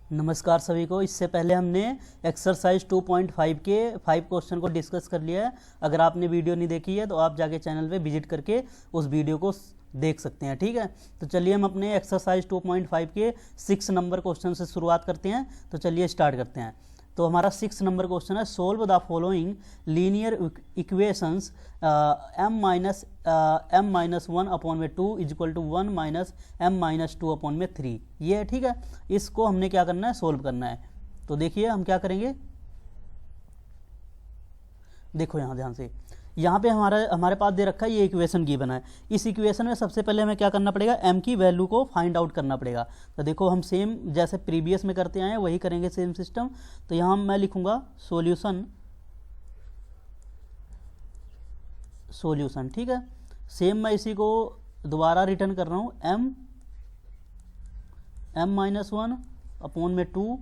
नमस्कार सभी को। इससे पहले हमने एक्सरसाइज 2.5 के 5 क्वेश्चन को डिस्कस कर लिया है। अगर आपने वीडियो नहीं देखी है तो आप जाके चैनल पे विजिट करके उस वीडियो को देख सकते हैं। ठीक है, तो चलिए हम अपने एक्सरसाइज 2.5 के 6 नंबर क्वेश्चन से शुरुआत करते हैं। तो चलिए स्टार्ट करते हैं। तो हमारा 6 नंबर क्वेश्चन है, solve the following linear equations m-1/2 is equal to 1-m-2/3। ये है, ठीक है। इसको हमने क्या करना है, सोल्व करना है। तो देखिए हम क्या करेंगे, देखो यहाँ ध्यान से, यहाँ पे हमारे पास दे रखा है ये इक्वेशन गिवन है। इस इक्वेशन में सबसे पहले हमें क्या करना पड़ेगा, m की वैल्यू को फाइंड आउट करना पड़ेगा। तो देखो हम सेम जैसे प्रीवियस में करते आए हैं वही करेंगे, सेम सिस्टम। तो यहाँ मैं लिखूंगा सॉल्यूशन, ठीक है। सेम मैं इसी को दोबारा रिटर्न कर रहा हूँ, m-1/2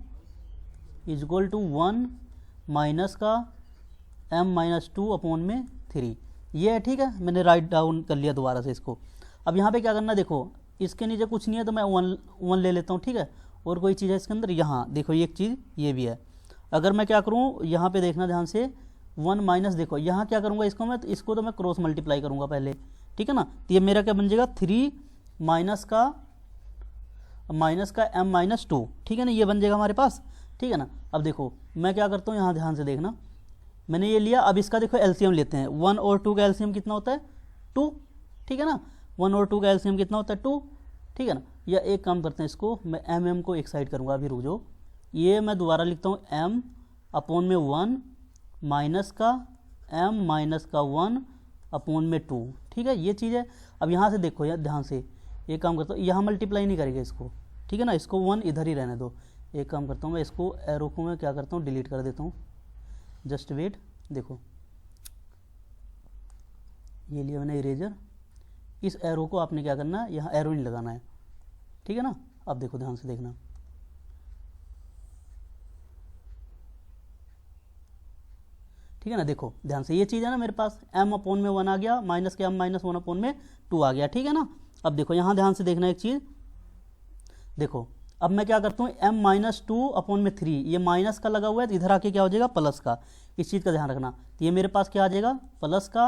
is equal to 1 minus का m-2/3। ये है, ठीक है। मैंने राइट डाउन कर लिया दोबारा से इसको। अब यहाँ पे क्या करना, देखो इसके नीचे कुछ नहीं है तो मैं 1 ले लेता हूँ, ठीक है। और कोई चीज़ है इसके अंदर, यहाँ देखो ये एक चीज़ ये भी है। अगर मैं क्या करूँ, यहाँ पे देखना ध्यान से, 1 माइनस, देखो यहाँ क्या करूँगा, इसको तो मैं क्रॉस मल्टीप्लाई करूँगा पहले, ठीक है ना। तो ये मेरा क्या बन जाएगा, 3 माइनस का m-2, ठीक है ना, ये बन जाएगा हमारे पास, ठीक है ना। अब देखो मैं क्या करता हूँ, यहाँ ध्यान से देखना, मैंने ये लिया। अब इसका देखो एलसीएम लेते हैं। 1 और 2 का एलसीएम कितना होता है, 2, ठीक है ना। 1 और 2 का एलसीएम कितना होता है, 2, ठीक है ना। या एक काम करते हैं, इसको मैं m को एक साइड करूँगा, अभी रुक जाओ। ये मैं दोबारा लिखता हूँ, m/1 माइनस का m-1/2, ठीक है, ये चीज़ है। अब यहाँ से देखो यार ध्यान से, एक काम करता हूँ, यहाँ मल्टीप्लाई नहीं करेंगे इसको, ठीक है ना, इसको 1 इधर ही रहने दो। एक काम करता हूँ, मैं इसको एरो को मैं क्या करता हूँ, डिलीट कर देता हूँ। जस्ट वेट, देखो ये लिया मैंने इरेजर। इस एरो को आपने क्या करना है, यहाँ एरो नहीं लगाना है, ठीक है ना। अब देखो ध्यान से देखना, ठीक है ना। देखो ध्यान से, ये चीज़ है ना मेरे पास, m/1 आ गया, माइनस के m-1/2 आ गया, ठीक है ना। अब देखो यहाँ ध्यान से देखना एक चीज़, देखो अब मैं क्या करता हूँ, m-2/3, ये माइनस का लगा हुआ है तो इधर आके क्या हो जाएगा, प्लस का। इस चीज़ का ध्यान रखना। तो ये मेरे पास क्या आ जाएगा, प्लस का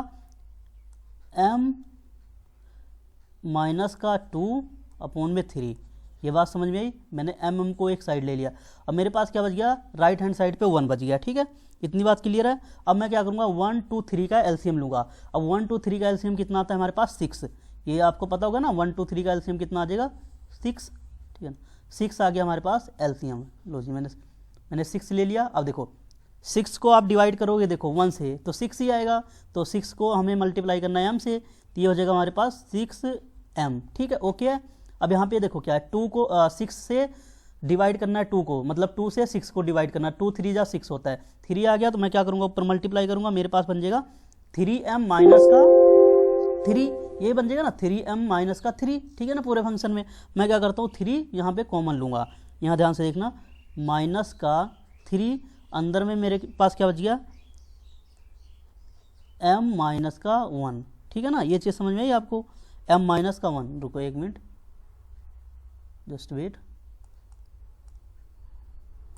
m-2/3। ये बात समझ में आई। मैंने m को एक साइड ले लिया। अब मेरे पास क्या बच गया, राइट हैंड साइड पे 1 बच गया, ठीक है। इतनी बात क्लियर है। अब मैं क्या करूँगा, 1 2 3 का एलसीएम लूँगा। अब 1 2 3 का एलसीएम कितना आता है हमारे पास, 6। ये आपको पता होगा ना, 1 2 3 का एलसीएम कितना आ जाएगा, 6, ठीक है ना। 6 आ गया हमारे पास एलसीएम। लो जी, मैंने 6 ले लिया। अब देखो 6 को आप डिवाइड करोगे, देखो 1 से तो 6 ही आएगा। तो 6 को हमें मल्टीप्लाई करना है m से, तो ये हो जाएगा हमारे पास 6m, ठीक है, ओके है। अब यहाँ पे देखो क्या है, 2 को 6 से डिवाइड करना है, 2 को, मतलब 2 से 6 को डिवाइड करना है। 2 3 जा 6 होता है, 3 आ गया तो मैं क्या करूँगा, ऊपर मल्टीप्लाई करूँगा, मेरे पास बन जाएगा 3m माइनस का 3, ये बन जाएगा ना 3m माइनस का 3, ठीक है ना। पूरे फंक्शन में मैं क्या करता हूँ, 3 यहाँ पे कॉमन लूँगा। यहाँ ध्यान से देखना, माइनस का 3, अंदर में मेरे पास क्या बच गया, m-1, ठीक है ना। ये चीज़ समझ में आई आपको, m-1। रुको एक मिनट, जस्ट वेट,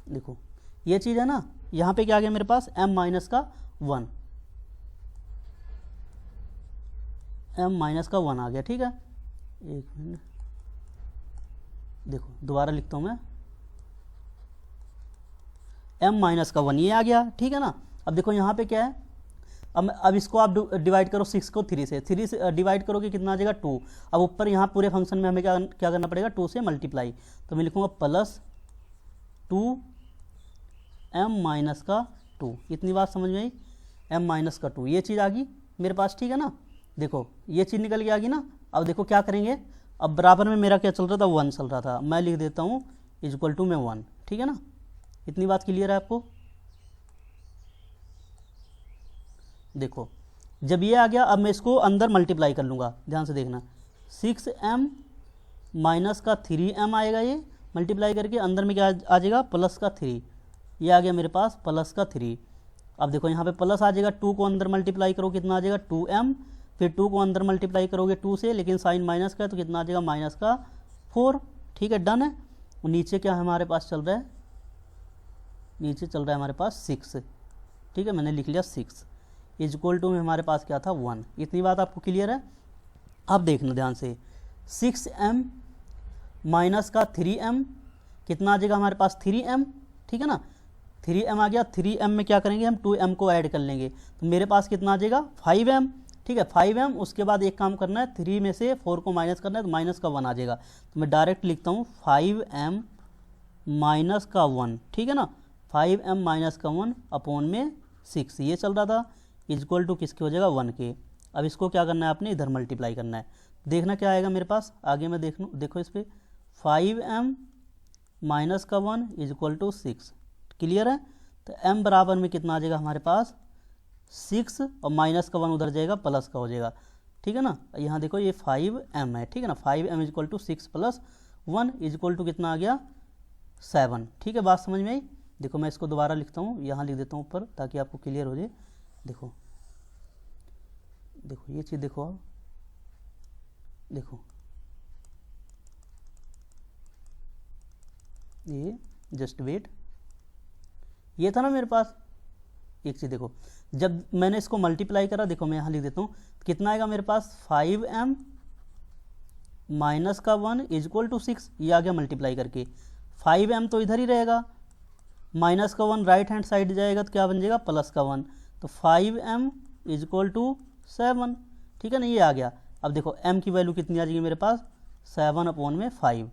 देखो ये चीज़ है ना, यहाँ पे क्या आ गया मेरे पास, m-1, m-1 आ गया, ठीक है। एक मिनट, देखो दोबारा लिखता हूँ मैं, m-1 ये आ गया, ठीक है ना। अब देखो यहाँ पे क्या है, अब इसको आप डिवाइड करो 6 को 3 से, 3 से डिवाइड करोगे कितना आ जाएगा, 2। अब ऊपर यहाँ पूरे फंक्शन में हमें क्या करना पड़ेगा, 2 से मल्टीप्लाई। तो मैं लिखूँगा प्लस 2m-2। इतनी बात समझ में आई, m-2, ये चीज़ आ गई मेरे पास, ठीक है ना। देखो ये चीज़ निकल के आ गई ना। अब देखो क्या करेंगे, अब बराबर में मेरा क्या चल रहा था, 1 चल रहा था, मैं लिख देता हूँ इज इक्वल टू में 1, ठीक है ना। इतनी बात क्लियर है आपको। देखो जब ये आ गया, अब मैं इसको अंदर मल्टीप्लाई कर लूँगा, ध्यान से देखना, 6m माइनस का 3m आएगा, ये मल्टीप्लाई करके अंदर में क्या आ जाएगा, प्लस का 3, ये आ गया मेरे पास प्लस का 3। अब देखो यहाँ पे प्लस आ जाएगा, 2 को अंदर मल्टीप्लाई करो कितना आ जाएगा, 2m, फिर 2 को अंदर मल्टीप्लाई करोगे 2 से, लेकिन साइन माइनस का है तो कितना आ जाएगा, -4, ठीक है, डन है। और नीचे क्या हमारे पास चल रहा है, नीचे चल रहा है हमारे पास 6, ठीक है, मैंने लिख लिया 6 इज इक्वल टू में हमारे पास क्या था 1। इतनी बात आपको क्लियर है। अब देखना ध्यान से, 6m माइनस का 3m कितना आ जाएगा हमारे पास 3m, ठीक है ना, 3m आ गया। 3m में क्या करेंगे हम 2m को ऐड कर लेंगे, तो मेरे पास कितना आ जाएगा 5m, ठीक है 5m। उसके बाद एक काम करना है, 3 में से 4 को माइनस करना है, तो माइनस का 1 आ जाएगा, तो मैं डायरेक्ट लिखता हूँ 5m माइनस का 1, ठीक है ना, 5m माइनस का 1 अपॉन में 6 ये चल रहा था, इज इक्वल टू किसके हो जाएगा 1 के। अब इसको क्या करना है आपने, इधर मल्टीप्लाई करना है, देखना क्या आएगा मेरे पास आगे मैं देखो इस पर 5m माइनस का 1 इज इक्वल टू 6, क्लियर है। तो m बराबर में कितना आ जाएगा हमारे पास 6 और माइनस का 1 उधर जाएगा प्लस का हो जाएगा, ठीक है ना। यहाँ देखो ये 5m है, ठीक है ना, 5m is equal to 6 plus 1 is equal to कितना आ गया 7, ठीक है, बात समझ में आई। देखो मैं इसको दोबारा लिखता हूँ, यहाँ लिख देता हूँ ऊपर ताकि आपको क्लियर हो जाए। देखो देखो ये चीज़ देखो, आप देखो ये जस्ट वेट, ये था ना मेरे पास। एक चीज़ देखो, जब मैंने इसको मल्टीप्लाई करा, देखो मैं यहाँ लिख देता हूँ कितना आएगा मेरे पास 5m माइनस का 1 इज इक्वल टू 6, ये आ गया मल्टीप्लाई करके। 5m तो इधर ही रहेगा, माइनस का 1 राइट हैंड साइड जाएगा तो क्या बन जाएगा प्लस का 1, तो 5m इज इक्वल टू 7, ठीक है ना, ये आ गया। अब देखो m की वैल्यू कितनी आ जाएगी मेरे पास 7 अपॉन में 5,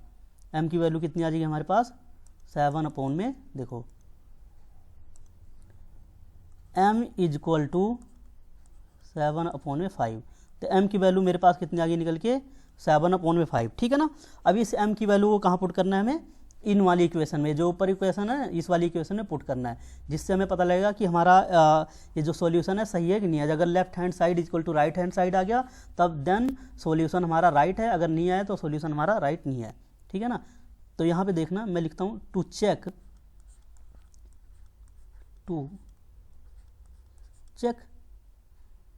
m की वैल्यू कितनी आ जाएगी हमारे पास 7 अपॉन में, देखो m is equal to 7 upon में 5, तो m की वैल्यू मेरे पास कितनी आ गई निकल के 7 अपॉन में 5, ठीक है ना। अब इस m की वैल्यू को कहाँ पुट करना है हमें, इन वाली इक्वेशन में, जो ऊपर इक्वेशन है इस वाली इक्वेशन में पुट करना है, जिससे हमें पता लगेगा कि हमारा ये जो सॉल्यूशन है सही है कि नहीं है। अगर left hand side equal to right hand side आ गया तब देन सॉल्यूशन हमारा राइट है, अगर नहीं आया तो सॉल्यूशन हमारा राइट नहीं है, ठीक है ना। तो यहाँ पे देखना मैं लिखता हूँ टू चेक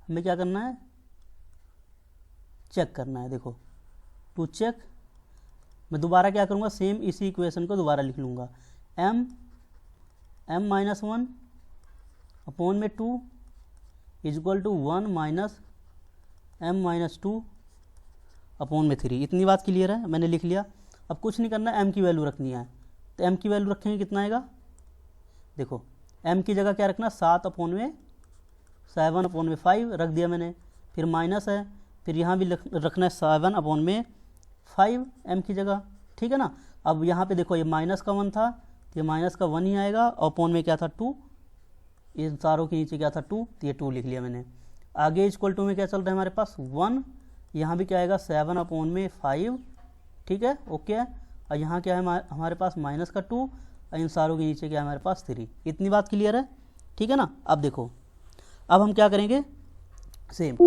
हमें क्या करना है, चेक करना है। देखो टू चेक, मैं दोबारा क्या करूँगा, सेम इसी इक्वेशन को दोबारा लिख लूँगा, m माइनस 1 अपॉन में 2 is equal to 1 minus m minus 2 upon में 3। इतनी बात क्लियर है, मैंने लिख लिया। अब कुछ नहीं करना, m की वैल्यू रखनी है, तो m की वैल्यू रखेंगे कितना आएगा, देखो m की जगह क्या रखना 7 अपॉन में 7 अपॉन में 5 रख दिया मैंने, फिर माइनस है, फिर यहाँ भी रखना है 7 अपॉन में 5 m की जगह, ठीक है ना। अब यहाँ पे देखो ये माइनस का 1 था, तो ये माइनस का 1 ही आएगा, और अपॉन में क्या था 2, इन सारों के नीचे क्या था 2, तो ये 2 लिख लिया मैंने। आगे इक्वल टू में क्या चल रहा है हमारे पास 1, यहाँ भी क्या आएगा 7 अपॉन में 5, ठीक है, ओके है। और यहाँ क्या है हमारे पास माइनस का 2, और इन सारों के नीचे क्या है हमारे पास 3। इतनी बात क्लियर है, ठीक है ना। अब देखो अब हम क्या करेंगे, सेम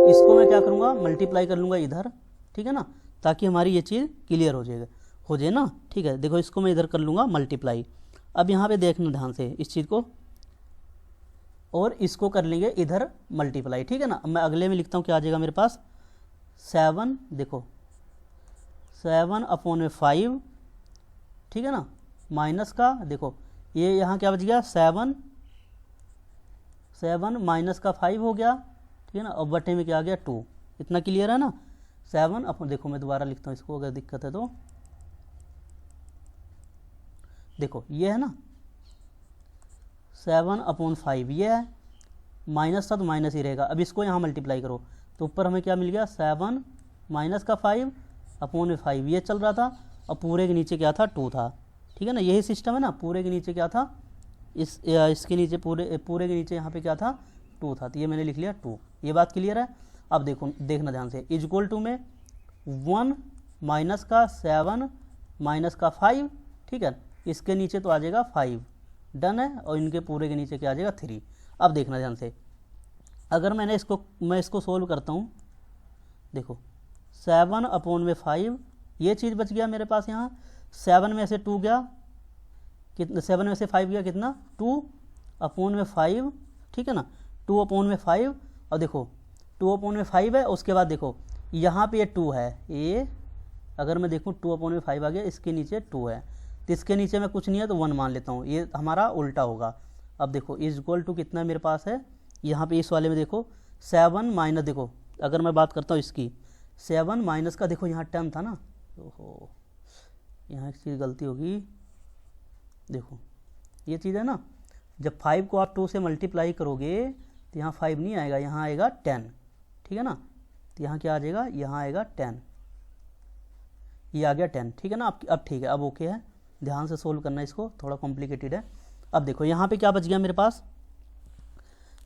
इसको मैं क्या करूँगा मल्टीप्लाई कर लूँगा इधर, ठीक है ना, ताकि हमारी ये चीज़ क्लियर हो जाए ना, ठीक है। देखो इसको मैं इधर कर लूँगा मल्टीप्लाई। अब यहाँ पे देखना ध्यान से इस चीज़ को, और इसको कर लेंगे इधर मल्टीप्लाई, ठीक है ना। अब मैं अगले में लिखता हूँ क्या आ जाएगा मेरे पास 7, देखो 7 अपॉन में 5, ठीक है ना, माइनस का देखो ये यहाँ क्या बच गया 7 माइनस का 5 हो गया, ठीक है ना, और बटे में क्या आ गया 2। इतना क्लियर है ना। 7 अपन देखो मैं दोबारा लिखता हूँ इसको, अगर दिक्कत है तो देखो ये है ना 7 अपॉन 5 ये है, माइनस था तो माइनस ही रहेगा। अब इसको यहाँ मल्टीप्लाई करो तो ऊपर हमें क्या मिल गया 7 माइनस का 5 अपॉन में 5 ये चल रहा था, और पूरे के नीचे क्या था 2 था, ठीक है ना। यही सिस्टम है ना, पूरे के नीचे क्या था इसके नीचे पूरे के नीचे यहाँ पे क्या था 2 था, तो ये मैंने लिख लिया 2। ये बात क्लियर है। अब देखो देखना ध्यान से, इज इक्वल टू में 1 माइनस का 7 माइनस का 5, ठीक है, इसके नीचे तो आ जाएगा 5, डन है, और इनके पूरे के नीचे क्या आ जाएगा 3। अब देखना ध्यान से, अगर मैं इसको सोल्व करता हूँ, देखो 7 अपॉन में 5 ये चीज़ बच गया मेरे पास, यहाँ 7 में से 2 गया, कितना 7 में से 5 गया कितना 2 अपॉन में 5, ठीक है ना, 2 अपॉन में 5, और देखो 2 अपॉन में 5 है, उसके बाद देखो यहाँ पे ये 2 है, ये अगर मैं देखूँ 2 अपॉन में 5 आ गया, इसके नीचे 2 है, तो इसके नीचे में कुछ नहीं है तो 1 मान लेता हूँ, ये हमारा उल्टा होगा। अब देखो इज इक्वल टू कितना मेरे पास है, यहाँ पे इस वाले में देखो 7 माइनस, देखो अगर मैं बात करता हूँ इसकी 7 माइनस का, देखो यहाँ 10 था ना, ओहो यहाँ एक चीज़ गलती होगी, देखो ये चीज़ है ना, जब 5 को आप 2 से मल्टीप्लाई करोगे तो यहाँ 5 नहीं आएगा, यहाँ आएगा 10, ठीक है ना। तो यहाँ क्या आ जाएगा, यहाँ आएगा 10, ये आ गया 10, ठीक है ना। अब ठीक है, अब ओके है, ध्यान से सोल्व करना इसको, थोड़ा कॉम्प्लिकेटेड है। अब देखो यहाँ पे क्या बच गया मेरे पास,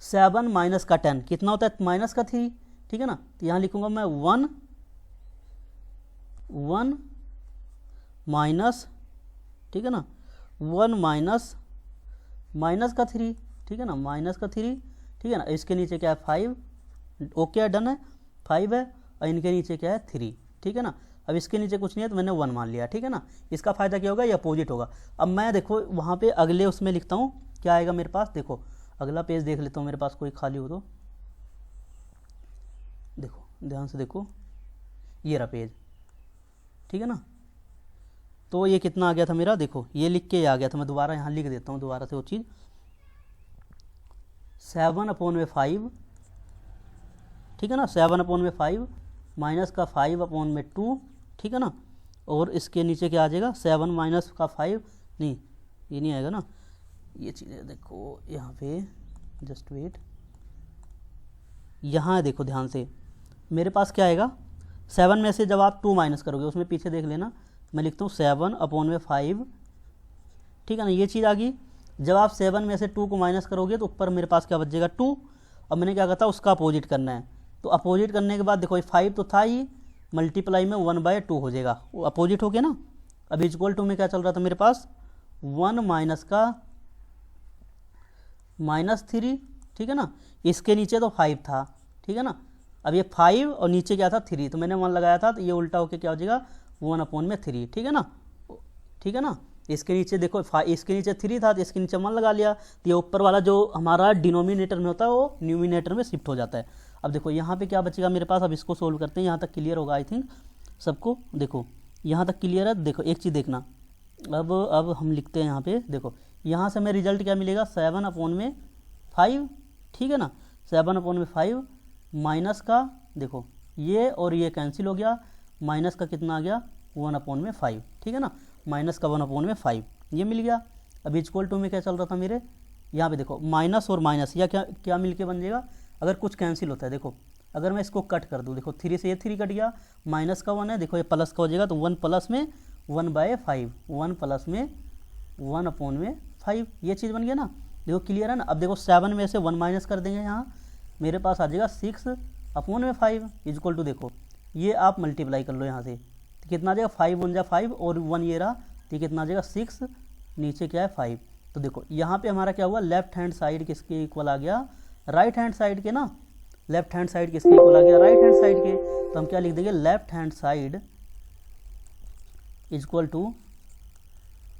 7 माइनस का 10 कितना होता है, माइनस का 3, ठीक है ना। तो यहाँ लिखूंगा मैं 1 माइनस, ठीक है ना, 1 माइनस का 3, ठीक है ना, माइनस का 3, ठीक है ना। इसके नीचे क्या है 5, ओके है, डन है, 5 है, और इनके नीचे क्या है 3, ठीक है ना। अब इसके नीचे कुछ नहीं है तो मैंने 1 मान लिया, ठीक है ना। इसका फायदा क्या होगा, ये अपोजिट होगा। अब मैं देखो वहाँ पे अगले उसमें लिखता हूँ क्या आएगा मेरे पास, देखो अगला पेज देख लेता हूँ मेरे पास कोई खाली हो तो, देखो ध्यान से देखो, ये रहा पेज, ठीक है ना। तो ये कितना आ गया था मेरा, देखो ये लिख के आ गया था, मैं दोबारा यहाँ लिख देता हूँ दोबारा से वो चीज़, 7/5, ठीक है ना, 7/5 माइनस का 5/2, ठीक है ना। और इसके नीचे क्या आ जाएगा, 7 माइनस का 5, नहीं ये नहीं आएगा ना, ये चीज़ें देखो यहाँ पे, जस्ट वेट, यहाँ देखो ध्यान से, मेरे पास क्या आएगा, 7 में से जब आप 2 माइनस करोगे, उसमें पीछे देख लेना, मैं लिखता हूँ 7/5, ठीक है ना, ये चीज़ आ गई। जब आप 7 में से 2 को माइनस करोगे तो ऊपर मेरे पास क्या बच जाएगा 2। अब मैंने क्या कहा था, उसका अपोजिट करना है, तो अपोजिट करने के बाद देखो 5 तो था ही, मल्टीप्लाई में 1/2 हो जाएगा, वो अपोजिट हो गया ना। अब इक्वल टू में क्या चल रहा था मेरे पास, 1 माइनस का -3, ठीक है ना। इसके नीचे तो 5 था, ठीक है ना। अब ये 5 और नीचे क्या था 3, तो मैंने 1 लगाया था, तो ये उल्टा होके क्या हो जाएगा 1/3, ठीक है ना, ठीक है ना। इसके नीचे देखो इसके नीचे 3 था तो इसके नीचे 1 लगा लिया, तो ये ऊपर वाला जो हमारा डिनोमिनेटर में होता है वो न्यूमिनेटर में शिफ्ट हो जाता है। अब देखो यहाँ पे क्या बचेगा मेरे पास, अब इसको सोल्व करते हैं, यहाँ तक क्लियर होगा आई थिंक सबको, देखो यहाँ तक क्लियर है। देखो एक चीज़ देखना, अब हम लिखते हैं यहाँ पे, देखो यहाँ से हमें रिजल्ट क्या मिलेगा, 7/5, ठीक है ना, 7/5 माइनस का, देखो ये और ये कैंसिल हो गया, माइनस का कितना आ गया 1/5, ठीक है ना, माइनस का 1/5 ये मिल गया। अब इक्वल टू में क्या चल रहा था मेरे, यहाँ पे देखो माइनस और माइनस या क्या मिलके बन जाएगा, अगर कुछ कैंसिल होता है, देखो अगर मैं इसको कट कर दूँ, देखो 3 से ये 3 कट गया, माइनस का 1 है, देखो ये प्लस का हो जाएगा, तो 1 प्लस में 1/5, 1 प्लस में 1/5, ये चीज़ बन गया ना। देखो क्लियर है ना। अब देखो 7 में से 1 माइनस कर देंगे, यहाँ मेरे पास आ जाएगा 6/5 इक्वल टू, देखो ये आप मल्टीप्लाई कर लो यहाँ से, तो कितना आ जाएगा 5 1 जा 5 और 1 ये रहा, तो कितना आ जाएगा 6, नीचे क्या है 5। तो देखो यहाँ पे हमारा क्या हुआ, लेफ्ट हैंड साइड किसके इक्वल आ गया, राइट हैंड साइड के ना, लेफ्ट हैंड साइड किसके इक्वल आ गया, राइट हैंड साइड के। तो हम क्या लिख देंगे, left hand side equal to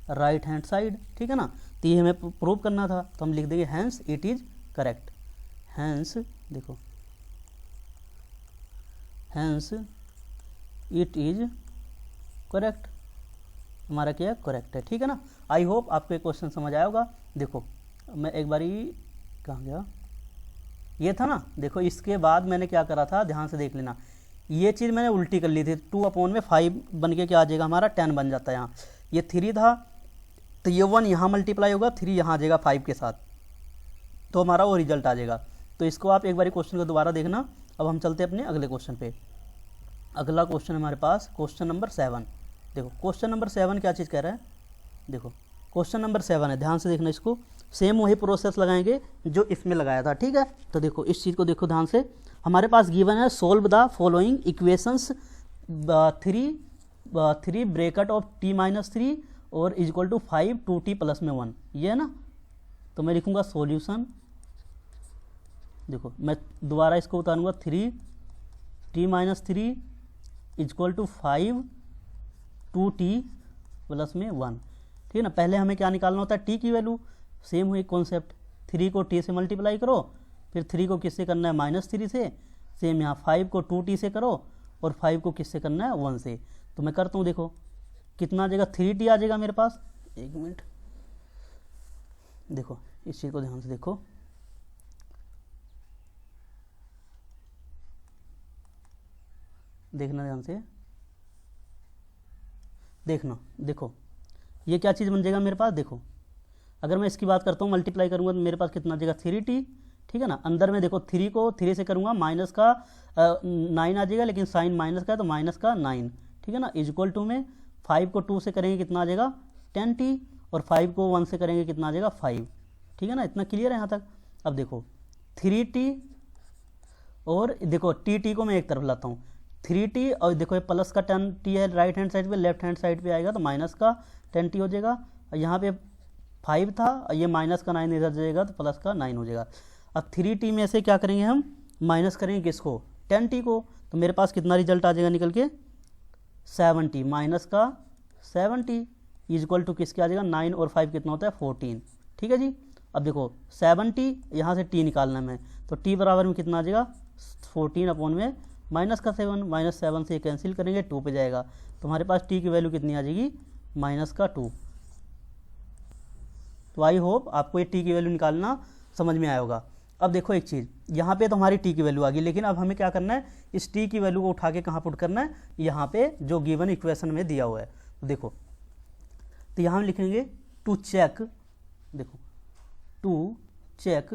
right hand side, ठीक है ना। तो ये हमें प्रूव करना था, तो हम लिख देंगे hence it is correct, hence देखो हैंस इट इज करेक्ट, हमारा क्या है करेक्ट है, ठीक है ना। आई होप आपको एक क्वेश्चन समझ आया होगा। देखो मैं एक बारी कहाँ गया, ये था ना, देखो इसके बाद मैंने क्या करा था, ध्यान से देख लेना, ये चीज़ मैंने उल्टी कर ली थी, 2/5 बन के क्या आ जाएगा हमारा 10 बन जाता है। यहाँ ये 3 था तो ये 1 यहाँ मल्टीप्लाई होगा, 3 यहाँ आ जाएगा 5 के साथ, तो हमारा वो रिजल्ट आ जाएगा। तो इसको आप एक बार क्वेश्चन को दोबारा देखना। अब हम चलते हैं अपने अगले क्वेश्चन पे। अगला क्वेश्चन हमारे पास क्वेश्चन नंबर 7। देखो क्वेश्चन नंबर 7 क्या चीज़ कह रहा है, देखो क्वेश्चन नंबर 7 है, ध्यान से देखना इसको, सेम वही प्रोसेस लगाएंगे जो इसमें लगाया था, ठीक है। तो देखो इस चीज़ को देखो ध्यान से, हमारे पास गिवन है solve the following equations 3 bracket of t-3 और इक्वल टू 5 2t प्लस में 1, ये है ना। तो मैं लिखूंगा सॉल्यूशन, देखो मैं दोबारा इसको उतारूंगा, 3t-3 equal to 5 2t plus में 1, ठीक है ना। पहले हमें क्या निकालना होता है, t की वैल्यू, सेम हुई कॉन्सेप्ट, 3 को t से मल्टीप्लाई करो, फिर 3 को किससे करना है -3 से, सेम यहाँ 5 को 2t से करो और 5 को किससे करना है 1 से। तो मैं करता हूँ, देखो कितना आ जाएगा 3t आ जाएगा मेरे पास। एक मिनट देखो इस चीज़ को ध्यान से देखो, देखना ध्यान से, देखना, देखो ये क्या चीज़ बन जाएगा मेरे पास। देखो अगर मैं इसकी बात करता हूँ मल्टीप्लाई करूँगा तो मेरे पास कितना आ जाएगा 3t, ठीक है ना। अंदर में देखो 3 को 3 से करूँगा माइनस का 9 आ जाएगा, लेकिन साइन माइनस का है तो माइनस का 9, ठीक है ना। इक्वल टू में 5 को 2 से करेंगे कितना आ जाएगा 10t, और 5 को 1 से करेंगे कितना आ जाएगा 5, ठीक है ना। इतना क्लियर है यहाँ तक। अब देखो 3t और देखो टी को मैं एक तरफ लाता हूँ, 3t और देखो ये प्लस का 10t है राइट हैंड साइड पे, लेफ्ट हैंड साइड पे आएगा तो माइनस का 10t हो जाएगा। और यहाँ पे 5 था और ये माइनस का 9 इधर जाएगा तो प्लस का 9 हो जाएगा। अब 3t में से क्या करेंगे हम, माइनस करेंगे किसको, 10t को, तो मेरे पास कितना रिजल्ट आ जाएगा निकल के 7t, माइनस का 7t इक्वल टू किसके आ जाएगा 9 और 5 कितना होता है 14, ठीक है जी। अब देखो 7t यहाँ से t निकालना है, तो t बराबर में कितना आ जाएगा 14 अपॉन में माइनस का 7, माइनस 7 से कैंसिल करेंगे 2 पे जाएगा, तो हमारे पास t की वैल्यू कितनी आ जाएगी माइनस का 2। तो आई होप आपको ये t की वैल्यू निकालना समझ में आया होगा। अब देखो एक चीज़, यहाँ पे तो हमारी t की वैल्यू आ गई, लेकिन अब हमें क्या करना है, इस t की वैल्यू को उठा के कहाँ पुट करना है, यहाँ पे जो गिवन इक्वेशन में दिया हुआ है। तो देखो तो यहाँ हम लिखेंगे टू चेक, देखो टू चेक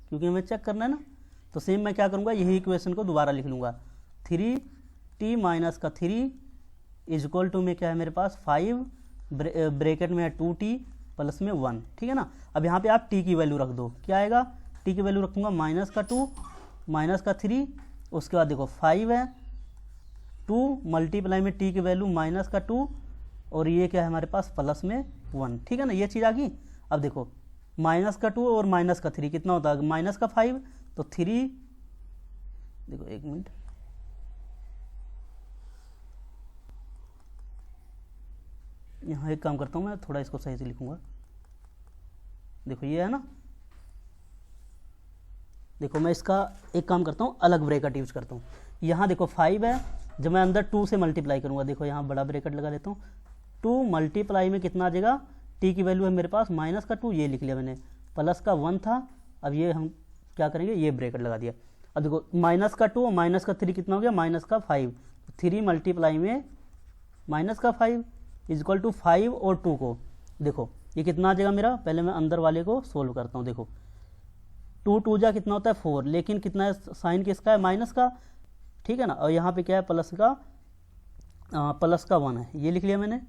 क्योंकि हमें चेक करना है ना, तो सेम मैं क्या करूँगा, यही इक्वेशन को दोबारा लिख लूँगा, 3t माइनस का 3 इक्वल टू में क्या है मेरे पास 5 ब्रैकेट में है 2t प्लस में 1, ठीक है ना। अब यहाँ पे आप t की वैल्यू रख दो, क्या आएगा, t की वैल्यू रखूँगा माइनस का 2 माइनस का 3, उसके बाद देखो 5 है, 2 मल्टीप्लाई में t की वैल्यू माइनस का 2, और ये क्या है हमारे पास प्लस में 1, ठीक है ना, ये चीज़ आ गई। अब देखो माइनस का 2 और माइनस का 3 कितना होता है, माइनस का 5, तो 3, देखो एक मिनट, यहाँ एक काम करता हूँ मैं, थोड़ा इसको सही से लिखूंगा। देखो ये है ना, देखो मैं इसका एक काम करता हूँ, अलग ब्रैकेट यूज करता हूँ। यहाँ देखो 5 है, जब मैं अंदर 2 से मल्टीप्लाई करूँगा, देखो यहाँ बड़ा ब्रैकेट लगा देता हूँ, 2 मल्टीप्लाई में कितना आ जाएगा, t की वैल्यू है मेरे पास माइनस का 2, ये लिख लिया मैंने, प्लस का 1 था, अब ये हम क्या करेंगे, ये ब्रैकेट लगा दिया। अब देखो माइनस का 2 और माइनस का 3 कितना हो गया, माइनस का 5, 3 मल्टीप्लाई में माइनस का 5 इक्वल टू 5 और 2 को, देखो ये कितना आ जाएगा मेरा, पहले मैं अंदर वाले को सोल्व करता हूँ। देखो 2 2 जा कितना होता है 4, लेकिन कितना है साइन किसका है, माइनस का, ठीक है ना। और यहाँ पे क्या है प्लस का 1 है, ये लिख लिया मैंने,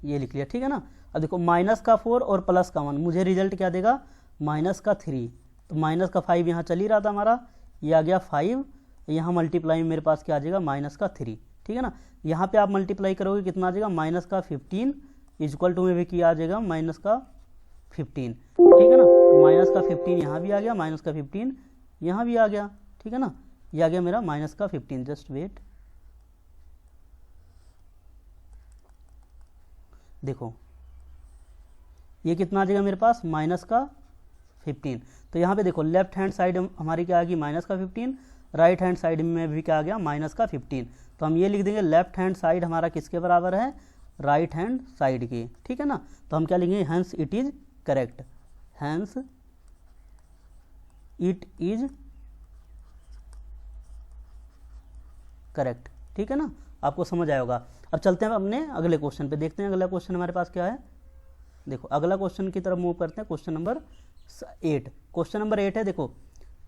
ये लिख लिया, ठीक है ना। अब देखो माइनस का 4 और प्लस का 1 मुझे रिजल्ट क्या देगा, माइनस का 3, तो माइनस का 5 यहाँ चल ही रहा था हमारा, ये आ गया 5, यहाँ मल्टीप्लाई में मेरे पास क्या आ जाएगा माइनस का 3, ठीक है ना। यहाँ पे आप मल्टीप्लाई करोगे कितना आ जाएगा, माइनस का 15 इक्वल टू में भी क्या आ जाएगा माइनस का 15, ठीक है ना। माइनस का 15 यहाँ भी आ गया, माइनस का 15 यहाँ भी आ गया, ठीक है ना, ये आ गया मेरा माइनस का 15। जस्ट वेट, देखो ये कितना आ जाएगा मेरे पास माइनस का 15। तो यहाँ पे देखो लेफ्ट हैंड साइड हमारी क्या आ गई माइनस का 15, राइट हैंड साइड में भी क्या आ गया माइनस का 15। तो हम ये लिख देंगे लेफ्ट हैंड साइड हमारा किसके बराबर है, राइट हैंड साइड की, ठीक है ना। तो हम क्या लिखेंगे, hence it is correct, hence it is correct, ठीक है ना, आपको समझ आया होगा। अब चलते हैं अपने अगले क्वेश्चन पे, देखते हैं अगला क्वेश्चन हमारे पास क्या है। देखो अगला क्वेश्चन की तरफ मूव करते हैं, क्वेश्चन नंबर 8। क्वेश्चन नंबर 8 है, देखो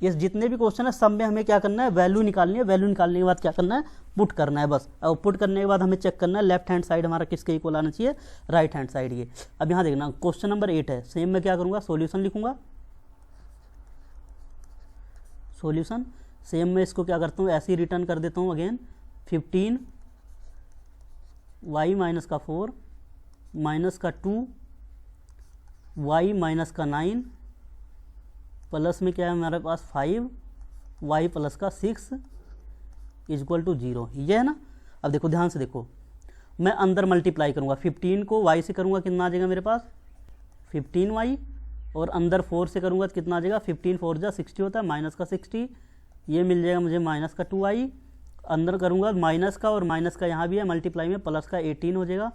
ये जितने भी क्वेश्चन है सब में हमें क्या करना है, वैल्यू निकालनी है, वैल्यू निकालने के बाद क्या करना है, पुट करना है बस। और पुट करने के बाद हमें चेक करना है लेफ्ट हैंड साइड हमारा किसके इक्वल आना चाहिए, राइट हैंड साइड के। अब यहाँ देखना क्वेश्चन नंबर 8 है, सेम मैं क्या करूँगा, सॉल्यूशन लिखूंगा, सॉल्यूशन सेम मैं इसको क्या करता हूँ, ऐसे ही रिटर्न कर देता हूँ अगेन, 15 y माइनस का 4 माइनस का 2 y माइनस का 9 प्लस में क्या है हमारे पास 5 y प्लस का 6 इक्वल टू 0, ये है ना। अब देखो ध्यान से देखो, मैं अंदर मल्टीप्लाई करूँगा, 15 को y से करूँगा कितना आ जाएगा मेरे पास 15y, और अंदर 4 से करूँगा तो कितना आ जाएगा, 15 4 जा 60 होता है, माइनस का 60 ये मिल जाएगा मुझे माइनस का 2i, अंदर करूँगा माइनस का और माइनस का यहाँ भी है मल्टीप्लाई में, प्लस का 18 हो जाएगा,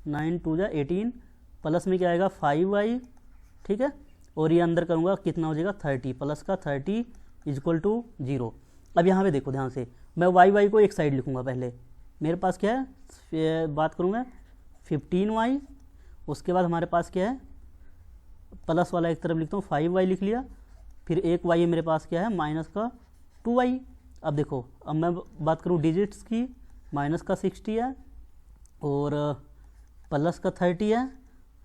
9 2 जा 18, प्लस में क्या आएगा 5i, ठीक है, और ये अंदर करूँगा कितना हो जाएगा 30, प्लस का 30 इजक्वल टू 0। अब यहाँ पे देखो ध्यान से, मैं y को एक साइड लिखूँगा पहले, मेरे पास क्या है, बात करूँगा 15y, उसके बाद हमारे पास क्या है, प्लस वाला एक तरफ लिखता हूँ 5y लिख लिया, फिर एक y मेरे पास क्या है माइनस का 2y। अब देखो, अब मैं बात करूँ डिजिट्स की, माइनस का 60 है और प्लस का 30 है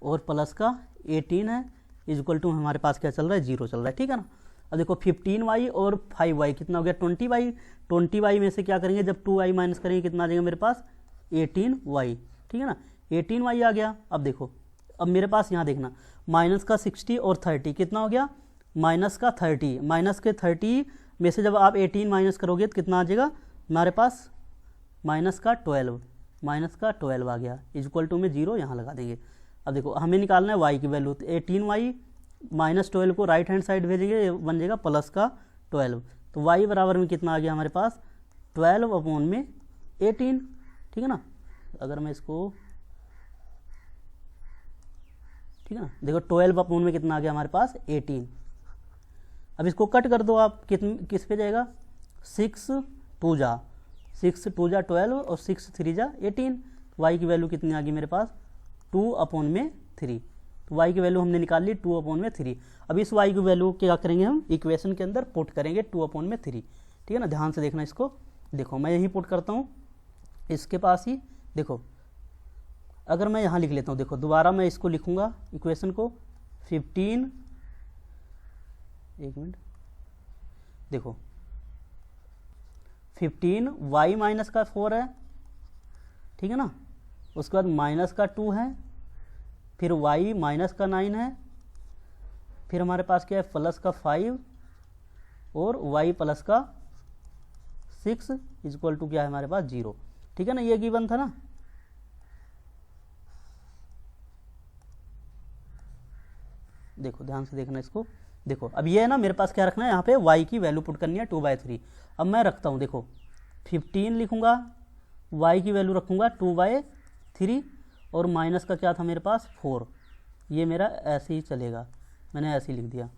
और प्लस का 18 है, इजक्वल टू हमारे पास क्या चल रहा है 0 चल रहा है, ठीक है ना। अब देखो 15y और 5y कितना हो गया 20y, 20y में से क्या करेंगे जब 2y माइनस करेंगे कितना आ जाएगा मेरे पास 18y, ठीक है ना, 18y आ गया। अब देखो, अब मेरे पास यहाँ देखना माइनस का 60 और 30 कितना हो गया माइनस का 30, माइनस के 30 में से जब आप 18 माइनस करोगे तो कितना आ जाएगा हमारे पास माइनस का 12, माइनस का 12 आ गया, इजक्वल टू में 0 यहाँ लगा देंगे। अब देखो हमें निकालना है y की वैल्यू, तो 18y माइनस 12 को राइट हैंड साइड भेजेंगे, बन जाएगा प्लस का 12, तो y बराबर में कितना आ गया हमारे पास 12 अपॉन में 18, ठीक है ना। अगर मैं इसको, ठीक है ना, देखो 12 अपॉन में कितना आ गया हमारे पास 18। अब इसको कट कर दो आप, किस पे जाएगा 6 2 जा 12 और 6 3 जा 18, y की वैल्यू कितनी आ गई मेरे पास 2 अपॉन में 3, तो y की वैल्यू हमने निकाल ली 2 अपॉन में 3। अब इस y की वैल्यू क्या करेंगे हम इक्वेशन के अंदर पुट करेंगे 2 अपॉन में 3, ठीक है ना। ध्यान से देखना इसको, देखो मैं यहीं पुट करता हूँ इसके पास ही, देखो अगर मैं यहाँ लिख लेता हूँ, देखो दोबारा मैं इसको लिखूँगा इक्वेशन को 15, एक मिनट, देखो 15y माइनस का 4 है, ठीक है ना, उसके बाद माइनस का 2 है, फिर y माइनस का 9 है, फिर हमारे पास क्या है प्लस का 5 और y प्लस का 6 इजक्वल टू क्या है हमारे पास 0, ठीक है ना, ये गिवन था ना। देखो ध्यान से देखना इसको, देखो अब ये है ना मेरे पास क्या रखना है यहाँ पे y की वैल्यू पुट करनी है 2/3। अब मैं रखता हूँ, देखो 15 लिखूंगा, y की वैल्यू रखूंगा 2/3 और माइनस का क्या था मेरे पास 4, ये मेरा ऐसे ही चलेगा, मैंने ऐसे ही लिख दिया,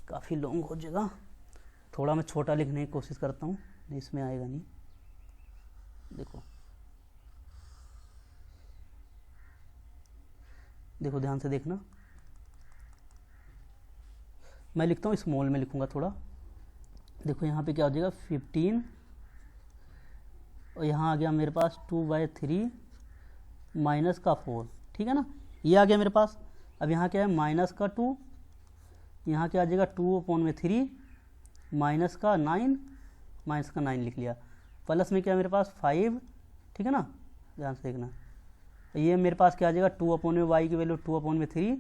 काफ़ी लॉन्ग हो जाएगा, थोड़ा मैं छोटा लिखने की कोशिश करता हूँ, नहीं इसमें आएगा नहीं। देखो देखो ध्यान से देखना, मैं लिखता हूँ स्मॉल में लिखूंगा थोड़ा, देखो यहाँ पे क्या हो जाएगा 15 और यहाँ आ गया मेरे पास 2/3 माइनस का 4, ठीक है ना, ये आ गया मेरे पास। अब यहाँ क्या है माइनस का 2, यहाँ क्या आ जाएगा 2 अपॉन में 3 माइनस का 9, माइनस का 9 लिख लिया, प्लस में क्या है मेरे पास 5, ठीक है ना, ध्यान से देखना, ये मेरे पास क्या आ जाएगा 2 अपॉन में y की वैल्यू 2 अपॉन में 3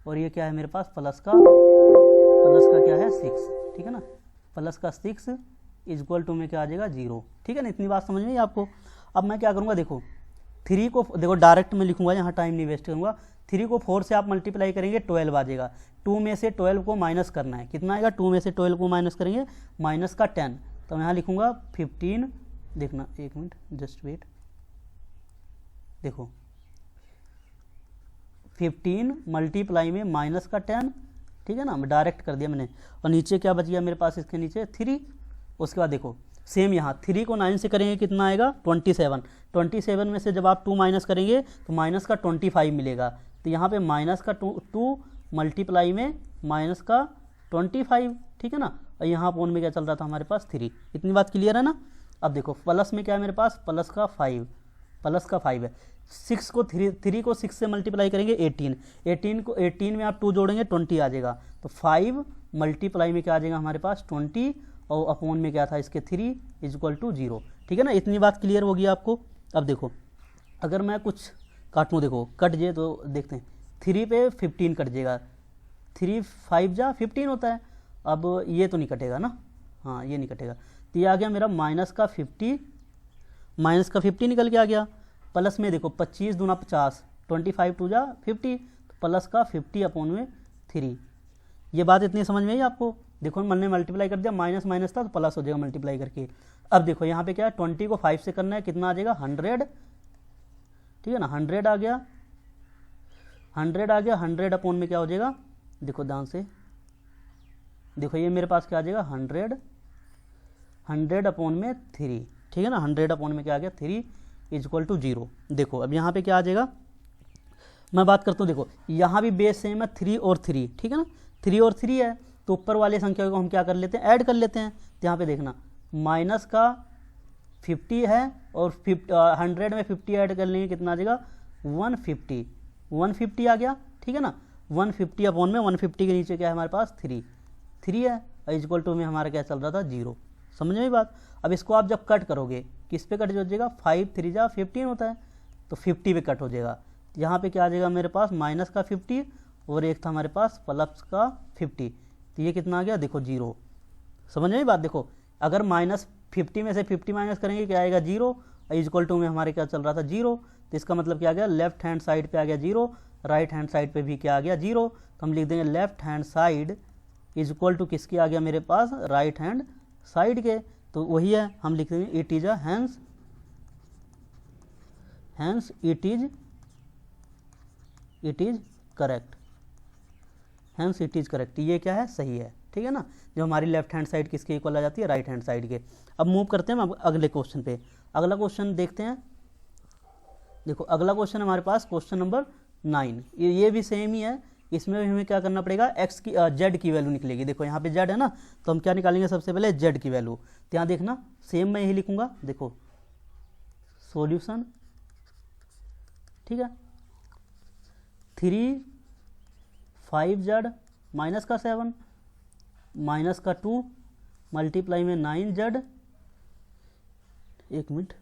और ये क्या है मेरे पास प्लस का क्या है 6, ठीक है ना, प्लस का 6 इजक्वल टू में क्या आ जाएगा 0, ठीक है ना, इतनी बात समझ में आई आपको। अब मैं क्या करूँगा, देखो 3 को देखो डायरेक्ट में लिखूंगा, यहाँ टाइम नहीं वेस्ट करूँगा, 3 को 4 से आप मल्टीप्लाई करेंगे 12 आ जाएगा, 2 में से 12 को माइनस करना है, कितना आएगा 2 में से 12 को माइनस करेंगे माइनस का 10, तो मैं यहाँ लिखूँगा 15, देखना एक मिनट जस्ट वेट, देखो 15 मल्टीप्लाई में माइनस का 10, ठीक है ना, मैं डायरेक्ट कर दिया मैंने, और नीचे क्या बच गया मेरे पास इसके नीचे 3, उसके बाद देखो सेम यहाँ 3 को 9 से करेंगे कितना आएगा 27, 27 में से जब आप 2 माइनस करेंगे तो माइनस का 25 मिलेगा, तो यहाँ पे माइनस का 2 मल्टीप्लाई में माइनस का 25, ठीक है ना, और यहाँ पोन में क्या चल रहा था हमारे पास 3, इतनी बात क्लियर है ना। अब देखो प्लस में क्या है मेरे पास प्लस का 5, प्लस का 5 है, 6 को 3 को 6 से मल्टीप्लाई करेंगे 18 को 18 में आप 2 जोड़ेंगे 20 आ जाएगा, तो 5 मल्टीप्लाई में क्या आ जाएगा हमारे पास 20 और अपॉन में क्या था इसके 3 इजक्वल टू 0, ठीक है ना, इतनी बात क्लियर होगी आपको। अब देखो अगर मैं कुछ काटूँ, देखो कट जाए तो देखते हैं, 3 पे 15 कट जाएगा, 3 5 जा 15 होता है, अब ये तो नहीं कटेगा ना, हाँ ये नहीं कटेगा, तो ये आ गया मेरा माइनस का 50, माइनस का 50 निकल के आ गया, प्लस में देखो 25 दूना 50, 25 2 जा 50, तो प्लस का 50 अपॉन में 3, ये बात इतनी समझ में आई आपको। देखो मैंने मल्टीप्लाई कर दिया, माइनस माइनस था तो प्लस हो जाएगा मल्टीप्लाई करके। अब देखो यहाँ पे क्या है, 20 को 5 से करना है, कितना आ जाएगा 100, ठीक है ना, 100 आ गया, 100 आ गया, 100 अपॉन में क्या हो जाएगा, देखो ध्यान से देखो, ये मेरे पास क्या आ जाएगा 100 अपॉन में 3, ठीक है ना, 100 अपॉन में क्या आ गया 3 इज इक्वल टू 0। देखो अब यहाँ पे क्या आ जाएगा, मैं बात करता हूँ, देखो यहाँ भी बेस सेम है 3 और 3, ठीक है ना, 3 और 3 है, तो ऊपर वाली संख्या को हम क्या कर लेते हैं, ऐड कर लेते हैं। तो यहाँ पे देखना माइनस का 50 है और 100 में 50 ऐड कर लेंगे, कितना आ जाएगा 150 आ गया, ठीक है ना, 150 अपॉन में 150 के नीचे क्या है हमारे पास 3 है, इक्वल टू में हमारा क्या चल रहा था 0। समझ में बात। अब इसको आप जब कट करोगे, किस पे कट हो जाएगा, 5 3 जा 15 होता है, तो 50 पे कट हो जाएगा। यहाँ पे क्या आ जाएगा मेरे पास माइनस का 50 और एक था हमारे पास प्लस का 50, तो ये कितना आ गया देखो 0। समझ में बात। देखो अगर माइनस 50 में से 50 माइनस करेंगे क्या आएगा 0, इक्वल टू में हमारे क्या चल रहा था 0, तो इसका मतलब क्या आ गया, लेफ्ट हैंड साइड पे आ गया 0, राइट हैंड साइड पे भी क्या आ गया 0। तो हम लिख देंगे left hand side is equal to किसके आ गया मेरे पास, राइट हैंड साइड के, तो वही है, हम लिख देंगे it is hence it is correct, hence it is correct, ये क्या है सही है, ठीक है ना, जो हमारी लेफ्ट हैंड साइड किसके इक्वल आ जाती है, राइट हैंड साइड के। अब मूव करते हैं हम अगले क्वेश्चन पे। अगला क्वेश्चन देखते हैं, देखो अगला क्वेश्चन हमारे पास क्वेश्चन नंबर 9, ये भी सेम ही है, इसमें भी हमें क्या करना पड़ेगा, एक्स की जेड की वैल्यू निकलेगी। देखो यहाँ पे जेड है ना, तो हम क्या निकालेंगे सबसे पहले जेड की वैल्यू। तो यहाँ देखना सेम मैं यही लिखूंगा, देखो सॉल्यूशन, ठीक है, 3 5 जेड माइनस का 7 माइनस का 2 मल्टीप्लाई में 9 जेड, एक मिनट,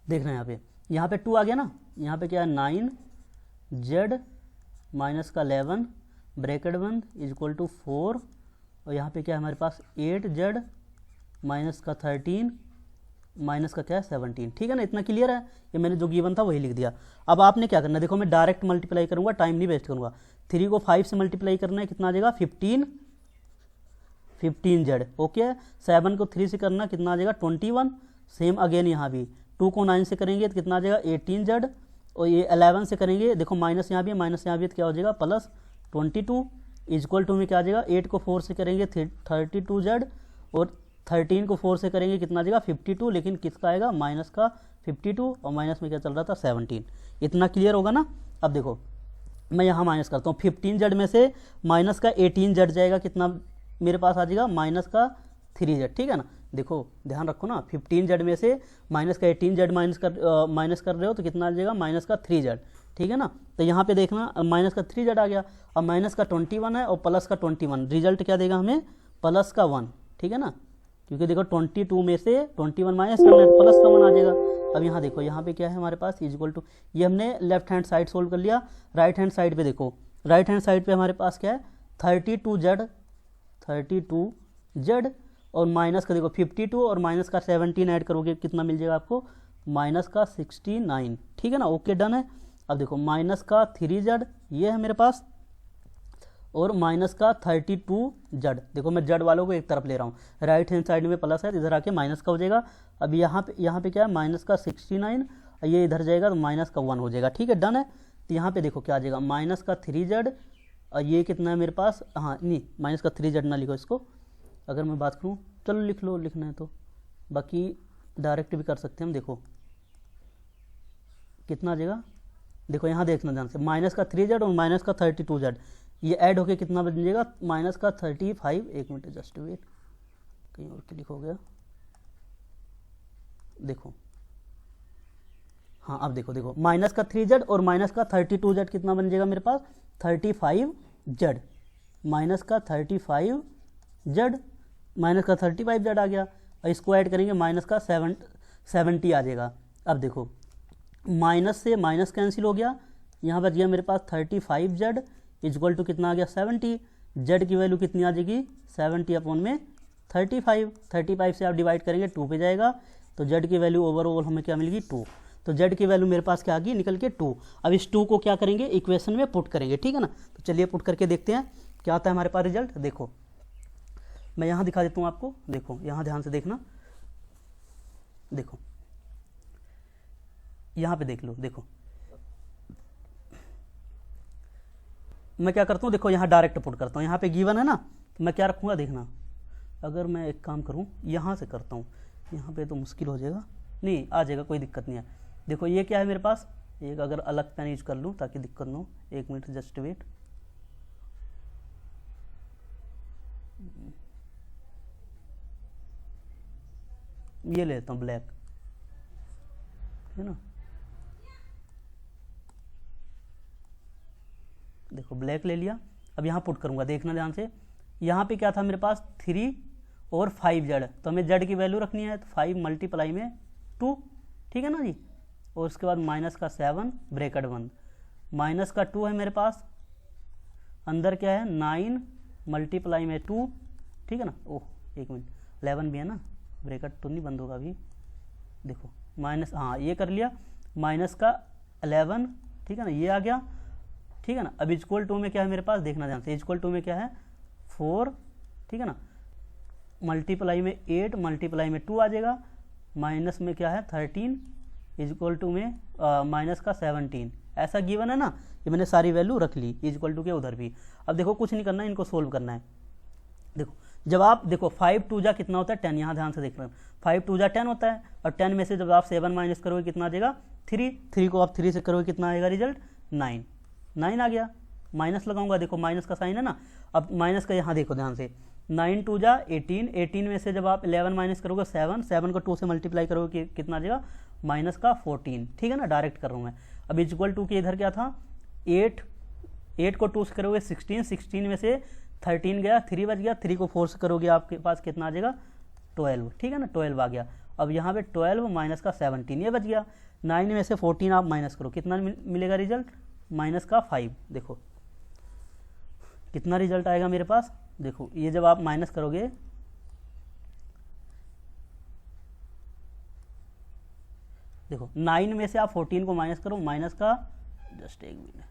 देखना यहाँ पे 2 आ गया ना, यहाँ पे क्या है 9 जेड माइनस का 11 ब्रैकेट बंद इज इक्वल टू 4, और यहाँ पे क्या है हमारे पास 8 जेड माइनस का 13 माइनस का क्या है 17, ठीक है ना, इतना क्लियर है। ये मैंने जो गिवन था वही लिख दिया। अब आपने क्या करना है, देखो मैं डायरेक्ट मल्टीप्लाई करूंगा, टाइम नहीं वेस्ट करूंगा। 3 को 5 से मल्टीप्लाई करना है, कितना आ जाएगा 15 जेड, ओके। 7 को 3 से करना कितना आ जाएगा 21, सेम अगेन यहाँ भी 2 को 9 से करेंगे तो कितना आ जाएगा 18 जेड, और ये 11 से करेंगे, देखो माइनस यहाँ भी माइनस यहाँ भी, तो क्या हो जाएगा प्लस 22 इक्वल टू में क्या आ जाएगा 8 को 4 से करेंगे 32 जेड, और 13 को 4 से करेंगे कितना आ जाएगा 52, लेकिन किसका आएगा माइनस का 52, और माइनस में क्या चल रहा था 17। इतना क्लियर होगा ना। अब देखो मैं यहाँ माइनस करता हूँ, 15 जेड में से माइनस का 18 जेड जाएगा, कितना मेरे पास आ जाएगा माइनस का 3 जेड, ठीक है ना। देखो ध्यान रखो ना, 15 जेड में से माइनस का 18 जेड माइनस कर रहे हो तो कितना आ जाएगा माइनस का 3 जेड, ठीक है ना। तो यहाँ पे देखना माइनस का 3 जेड आ गया, अब माइनस का 21 है और प्लस का 21, रिजल्ट क्या देगा हमें प्लस का 1, ठीक है ना, क्योंकि देखो 22 में से 21 माइनस करना है, प्लस का 1 आ जाएगा। अब यहाँ देखो यहाँ पे क्या है हमारे पास इक्वल टू, ये हमने लेफ्ट हैंड साइड सोल्व कर लिया। राइट हैंड साइड पे देखो, राइट हैंड साइड पे हमारे पास क्या है 32 जेड और माइनस का देखो 52 और माइनस का 17 ऐड करोगे कितना मिल जाएगा आपको, माइनस का 69, ठीक है ना, ओके डन है। अब देखो माइनस का 3 जेड ये है मेरे पास, और माइनस का 32 जेड, देखो मैं जेड वालों को एक तरफ ले रहा हूँ, राइट हैंड साइड में प्लस है, इधर आके माइनस का हो जाएगा। अब यहाँ पे क्या है माइनस का 69, ये इधर जाएगा तो माइनस का 1 हो जाएगा, ठीक है डन है। तो यहाँ पे देखो क्या आ जाएगा माइनस का 3 जेड, और ये कितना है मेरे पास, हाँ नहीं माइनस का 3 जेड ना लिखो इसको, अगर मैं बात करूँ चलो लिख लो, लिखना है तो, बाकी डायरेक्ट भी कर सकते हैं हम। देखो कितना आ जाएगा, देखो यहाँ देखना ध्यान से, माइनस का 3 जेड और माइनस का 32 जेड, ये ऐड होके कितना बन जाएगा माइनस का 35, एक मिनट जस्ट वेट, कहीं और क्लिक हो गया, देखो हाँ अब देखो माइनस का 3 जेड और माइनस का 32 जेड कितना बन जाएगा मेरे पास 35 जेड, माइनस का 35 जेड माइनस का 35 जेड आ गया, और इसको ऐड करेंगे माइनस का 70 आ जाएगा। अब देखो माइनस से माइनस कैंसिल हो गया, यहाँ बच गया मेरे पास 35 जेड इक्वल टू कितना आ गया 70, जेड की वैल्यू कितनी आ जाएगी 70 अपॉन में 35 से आप डिवाइड करेंगे 2 पे जाएगा, तो जेड की वैल्यू ओवरऑल हमें क्या मिलेगी 2। तो जेड की वैल्यू मेरे पास क्या आ गई निकल के 2। अब इस 2 को क्या करेंगे इक्वेशन में पुट करेंगे, ठीक है ना। तो चलिए पुट करके देखते हैं क्या आता है हमारे पास रिजल्ट। देखो मैं यहाँ दिखा देता हूँ आपको, देखो यहाँ ध्यान से देखना, देखो यहाँ पे देख लो। देखो मैं क्या करता हूँ, देखो यहाँ डायरेक्ट पुट करता हूँ, यहाँ पे गिवन है ना, तो मैं क्या रखूँगा देखना। अगर मैं एक काम करूँ यहाँ से करता हूँ, यहाँ पे तो मुश्किल हो जाएगा, नहीं आ जाएगा, कोई दिक्कत नहीं है। देखो ये क्या है मेरे पास, एक अगर अलग पेन यूज कर लूँ ताकि दिक्कत ना हो, 1 मिनट जस्ट वेट। ये लेता हूँ ब्लैक, है ना। देखो ब्लैक ले लिया। अब यहाँ पुट करूँगा, देखना ध्यान से। यहाँ पे क्या था मेरे पास 3 और 5 जेड, तो हमें जेड की वैल्यू रखनी है, तो 5 मल्टीप्लाई में 2, ठीक है ना जी। और उसके बाद माइनस का 7 ब्रैकेट 1, माइनस का 2 है मेरे पास, अंदर क्या है 9 मल्टीप्लाई में 2, ठीक है ना। ओह 1 मिनट, 11 भी है ना, ब्रैकेट तो नहीं बंद होगा अभी। देखो माइनस, हाँ ये कर लिया, माइनस का 11, ठीक है ना, ये आ गया, ठीक है ना। अब इक्वल टू में क्या है मेरे पास, देखना ध्यान से, इक्वल टू में क्या है 4, ठीक है ना, मल्टीप्लाई में 8 मल्टीप्लाई में 2 आ जाएगा, माइनस में क्या है 13 इक्वल टू में माइनस का 17, ऐसा गिवन है ना। ये मैंने सारी वैल्यू रख ली इक्वल टू के उधर भी। अब देखो कुछ नहीं करना है, इनको सोल्व करना है। देखो जब आप देखो 5 2 जा कितना होता है 10, यहाँ ध्यान से देख रहे हैं, 5 2 जा 10 होता है, और 10 में से जब आप 7 माइनस करोगे कितना आ जाएगा 3, 3 को आप 3 से करोगे कितना आएगा रिजल्ट 9, 9 आ गया। माइनस लगाऊंगा, देखो माइनस का साइन है ना। अब माइनस का यहाँ देखो ध्यान से, 9 2 जा 18, 18 में से जब आप 11 माइनस करोगे 7, 7 को 2 से मल्टीप्लाई करोगे कितना आ जाएगा माइनस का 14, ठीक है ना, डायरेक्ट कर रहा हूँ मैं। अब इक्वल टू के इधर क्या था 8, 8 को 2 से करोगे 16, 16 में से 13 गया, 3 बच गया, 3 को 4 से करोगे आपके पास कितना आ जाएगा 12, ठीक है ना, 12 आ गया। अब यहाँ पे 12 माइनस का 17 ये बच गया, 9 में से 14 आप माइनस करो, कितना मिलेगा रिजल्ट माइनस का 5। देखो कितना रिजल्ट आएगा मेरे पास, देखो ये जब आप माइनस करोगे, देखो 9 में से आप 14 को माइनस करो, माइनस का जस्ट 1 मिनट,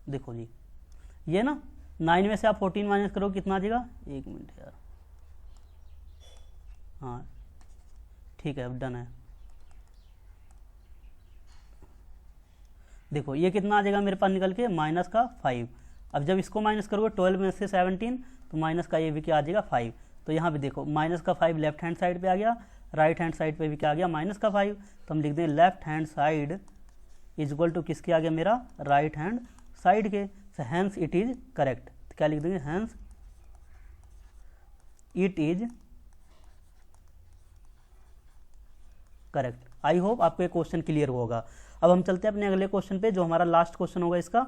देखो जी ये ना 9 में से आप 14 माइनस करो कितना आ जाएगा, 1 मिनट यार, हाँ ठीक है अब डन है। देखो ये कितना आ जाएगा मेरे पास निकल के माइनस का 5। अब जब इसको माइनस करोगे 12 में से 17, तो माइनस का ये भी क्या आ जाएगा 5। तो यहाँ पे देखो माइनस का 5 लेफ्ट हैंड साइड पे आ गया, राइट हैंड साइड पे भी क्या आ गया माइनस का 5। तो हम लिख दें left hand side is equal to किसके आ गया मेरा राइट हैंड साइड के, हैंस इट इज करेक्ट। तो क्या लिख देंगे hence it is correct. I hope आपको ये क्वेश्चन क्लियर होगा। अब हम चलते हैं अपने अगले क्वेश्चन पे, जो हमारा लास्ट क्वेश्चन होगा इसका।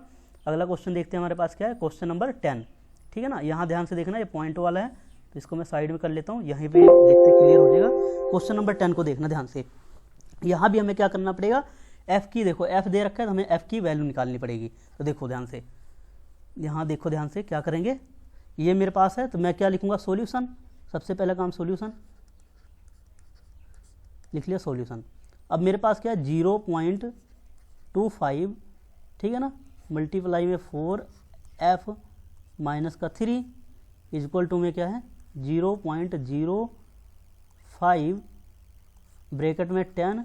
अगला क्वेश्चन देखते हैं हमारे पास क्या है, क्वेश्चन नंबर 10, ठीक है ना। यहाँ ध्यान से देखना, ये पॉइंट वाला है, तो इसको मैं साइड में कर लेता हूँ, यहीं पे देखते क्लियर हो जाएगा। क्वेश्चन नंबर 10 को देखना ध्यान से। यहाँ भी हमें क्या करना पड़ेगा, एफ की, देखो एफ दे रखा है तो हमें एफ की वैल्यू निकालनी पड़ेगी। तो देखो ध्यान से, यहाँ देखो ध्यान से क्या करेंगे, ये मेरे पास है तो मैं क्या लिखूंगा सॉल्यूशन। सबसे पहला काम सॉल्यूशन लिख लिया सॉल्यूशन। अब मेरे पास क्या है 0.25, ठीक है ना, मल्टीप्लाई में 4f माइनस का 3 इज इक्वल टू में क्या है 0.05 ब्रैकेट में 10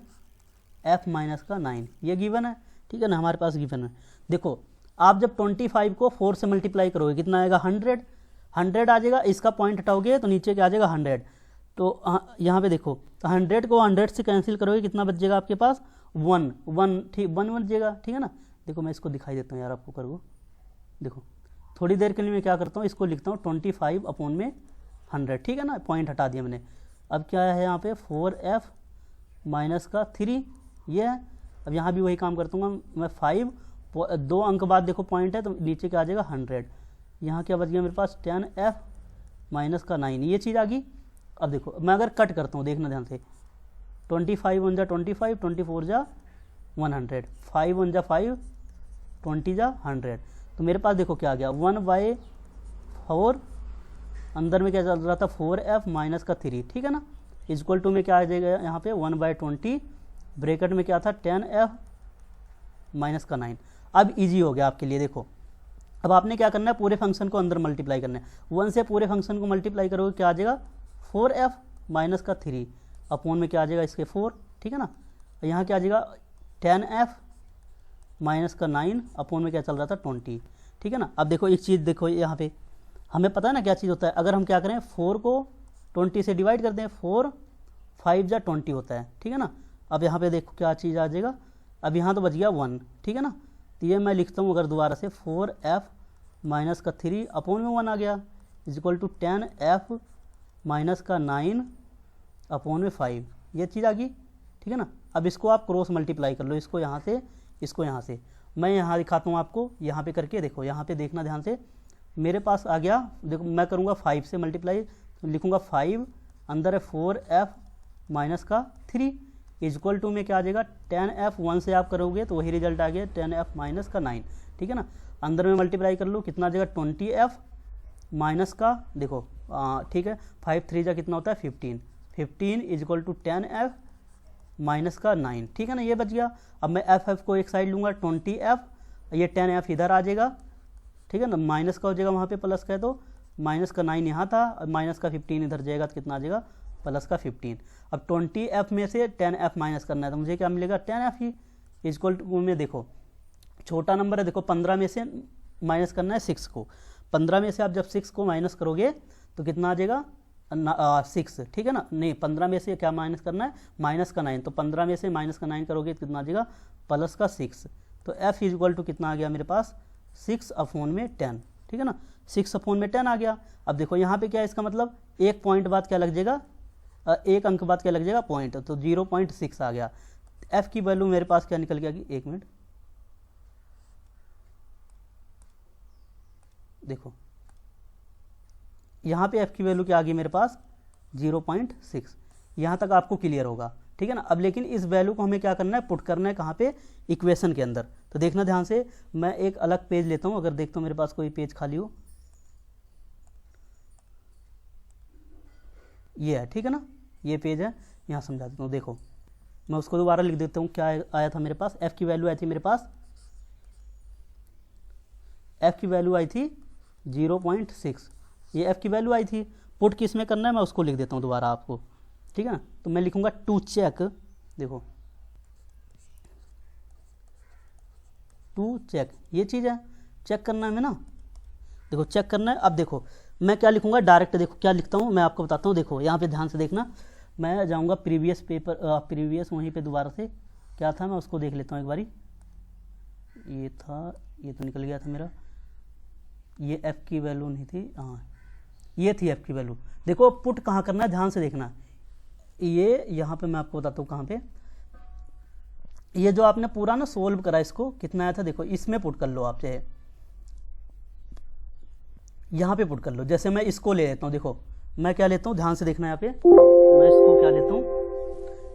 f माइनस का 9, ये गिवन है, ठीक है ना, हमारे पास गिवन है। देखो आप जब 25 को 4 से मल्टीप्लाई करोगे कितना आएगा 100, 100 आ जाएगा, इसका पॉइंट हटाओगे तो नीचे क्या आ जाएगा 100। तो यहाँ पे देखो तो 100 को 100 से कैंसिल करोगे कितना बच जाएगा आपके पास 1 1, ठीक 1 बच जाएगा, ठीक है ना। देखो मैं इसको दिखाई देता हूँ यार आपको करो, देखो थोड़ी देर के लिए मैं क्या करता हूँ, इसको लिखता हूँ 25 अपॉन में 100, ठीक है ना, पॉइंट हटा दिया मैंने। अब क्या है यहाँ पे 4f माइनस का 3 ये है। अब यहाँ भी वही काम करता हूँ मैं 5, 2 अंक बाद देखो पॉइंट है तो नीचे क्या आ जाएगा 100। यहाँ क्या बच गया मेरे पास 10f माइनस का 9, ये चीज़ आ गई। अब देखो मैं अगर कट करता हूँ, देखना ध्यान से, 25 1 जा 25, 24 जा 100, 5 1 जा 5, 20 जा 100। तो मेरे पास देखो क्या आ गया 1/4 अंदर में क्या चल रहा था 4f माइनस का 3, ठीक है ना, इक्वल टू में क्या आ जाएगा यहाँ पे 1/20, ब्रैकेट में क्या था 10f माइनस का 9। अब इजी हो गया आपके लिए। देखो अब आपने क्या करना है, पूरे फंक्शन को अंदर मल्टीप्लाई करना है। 1 से पूरे फंक्शन को मल्टीप्लाई करोगे क्या आ जाएगा 4f माइनस का 3 अपॉन में क्या आ जाएगा इसके 4, ठीक है ना। यहाँ क्या आ जाएगा 10f माइनस का 9 अपॉन में क्या चल रहा था 20, ठीक है ना। अब देखो एक चीज़ देखो यहाँ पे हमें पता है ना क्या चीज़ होता है, अगर हम क्या करें 4 को 20 से डिवाइड कर दें, 4 5 जा 20 होता है, ठीक है ना। अब यहाँ पे देखो क्या चीज़ आ जाएगा, अब यहाँ तो बच गया 1, ठीक है ना। तो ये मैं लिखता हूँ अगर दोबारा से 4f माइनस का 3 अपॉन में 1 आ गया is equal to 10f minus का 9 अपॉन में 5, ये चीज़ आ गई, ठीक है ना। अब इसको आप क्रॉस मल्टीप्लाई कर लो, इसको यहाँ से इसको यहाँ से। मैं यहाँ दिखाता हूँ आपको, यहाँ पे करके देखो, यहाँ पे देखना ध्यान से। मेरे पास आ गया, देखो मैं करूँगा 5 से मल्टीप्लाई, तो लिखूँगा 5 अंदर है 4f माइनस का 3 इक्वल टू में क्या आ जाएगा 10f। 1 से आप करोगे तो वही रिजल्ट आ गया 10f माइनस का 9, ठीक है ना। अंदर में मल्टीप्लाई कर लो, कितना आ जाएगा 20f माइनस का, देखो ठीक है 5 3 जा कितना होता है 15 इक्वल टू 10f माइनस का 9, ठीक है ना, ये बच गया। अब मैं एफ को एक साइड लूँगा 20f, ये 10f इधर आ जाएगा, ठीक है ना, माइनस का हो जाएगा वहाँ पे प्लस का है तो माइनस का 9 यहाँ था, माइनस का 15 इधर जाएगा तो कितना आ जाएगा प्लस का 15। अब 20f में से 10f माइनस करना है तो मुझे क्या मिलेगा 10f ही इक्वल टू में, देखो छोटा नंबर है, देखो 15 में से माइनस करना है 6 को, 15 में से आप जब 6 को माइनस करोगे तो कितना आ जाएगा 6, ठीक है ना। नहीं 15 में से क्या माइनस करना है माइनस का 9, तो 15 में से माइनस का 9 करोगे तो कितना आ जाएगा प्लस का 6। तो f इक्वल टू कितना आ गया मेरे पास 6 अपॉन में 10, ठीक है ना, 6 अपॉन में 10 आ गया। अब देखो यहाँ पे क्या है, इसका मतलब एक पॉइंट बाद क्या लग जाएगा, एक अंक बाद क्या लग जाएगा पॉइंट, तो 0.6 आ गया। f की वैल्यू मेरे पास क्या निकल गया कि 1 मिनट, देखो यहाँ पे f की वैल्यू क्या आ गई मेरे पास 0.6, यहाँ तक आपको क्लियर होगा, ठीक है ना। अब लेकिन इस वैल्यू को हमें क्या करना है, पुट करना है कहाँ पे, इक्वेशन के अंदर। तो देखना ध्यान से, मैं एक अलग पेज लेता हूँ, अगर देखता हूँ मेरे पास कोई पेज खाली हो, ये है, ठीक है ना, ये पेज है, यहाँ समझा देता हूँ। देखो मैं उसको दोबारा लिख देता हूँ, क्या आया था मेरे पास, f की वैल्यू आई थी मेरे पास, f की वैल्यू आई थी 0.6, ये f की वैल्यू आई थी। पुट किस में करना है मैं उसको लिख देता हूँ दोबारा आपको, ठीक है ना। तो मैं लिखूंगा टू चेक, देखो टू चेक, ये चीज़ है, चेक करना है हमें ना, देखो चेक करना है। अब देखो मैं क्या लिखूंगा डायरेक्ट, देखो क्या लिखता हूँ मैं आपको बताता हूँ। देखो यहाँ पे ध्यान से देखना, मैं जाऊँगा प्रीवियस पेपर, प्रीवियस वहीं पे दोबारा से क्या था मैं उसको देख लेता हूँ एक बारी। ये था, ये तो निकल गया था मेरा, ये f की वैल्यू नहीं थी, हाँ ये थी f की वैल्यू। देखो पुट कहाँ करना है, ध्यान से देखना, ये यहाँ पे मैं आपको बताता हूँ कहाँ पे, ये जो आपने पूरा ना सोल्व करा इसको कितना आया था, देखो इसमें पुट कर लो आप, चाहे यहाँ पे पुट कर लो। जैसे मैं इसको ले लेता हूँ, देखो मैं क्या लेता हूँ, ध्यान से देखना, यहाँ पे मैं इसको क्या लेता हूँ,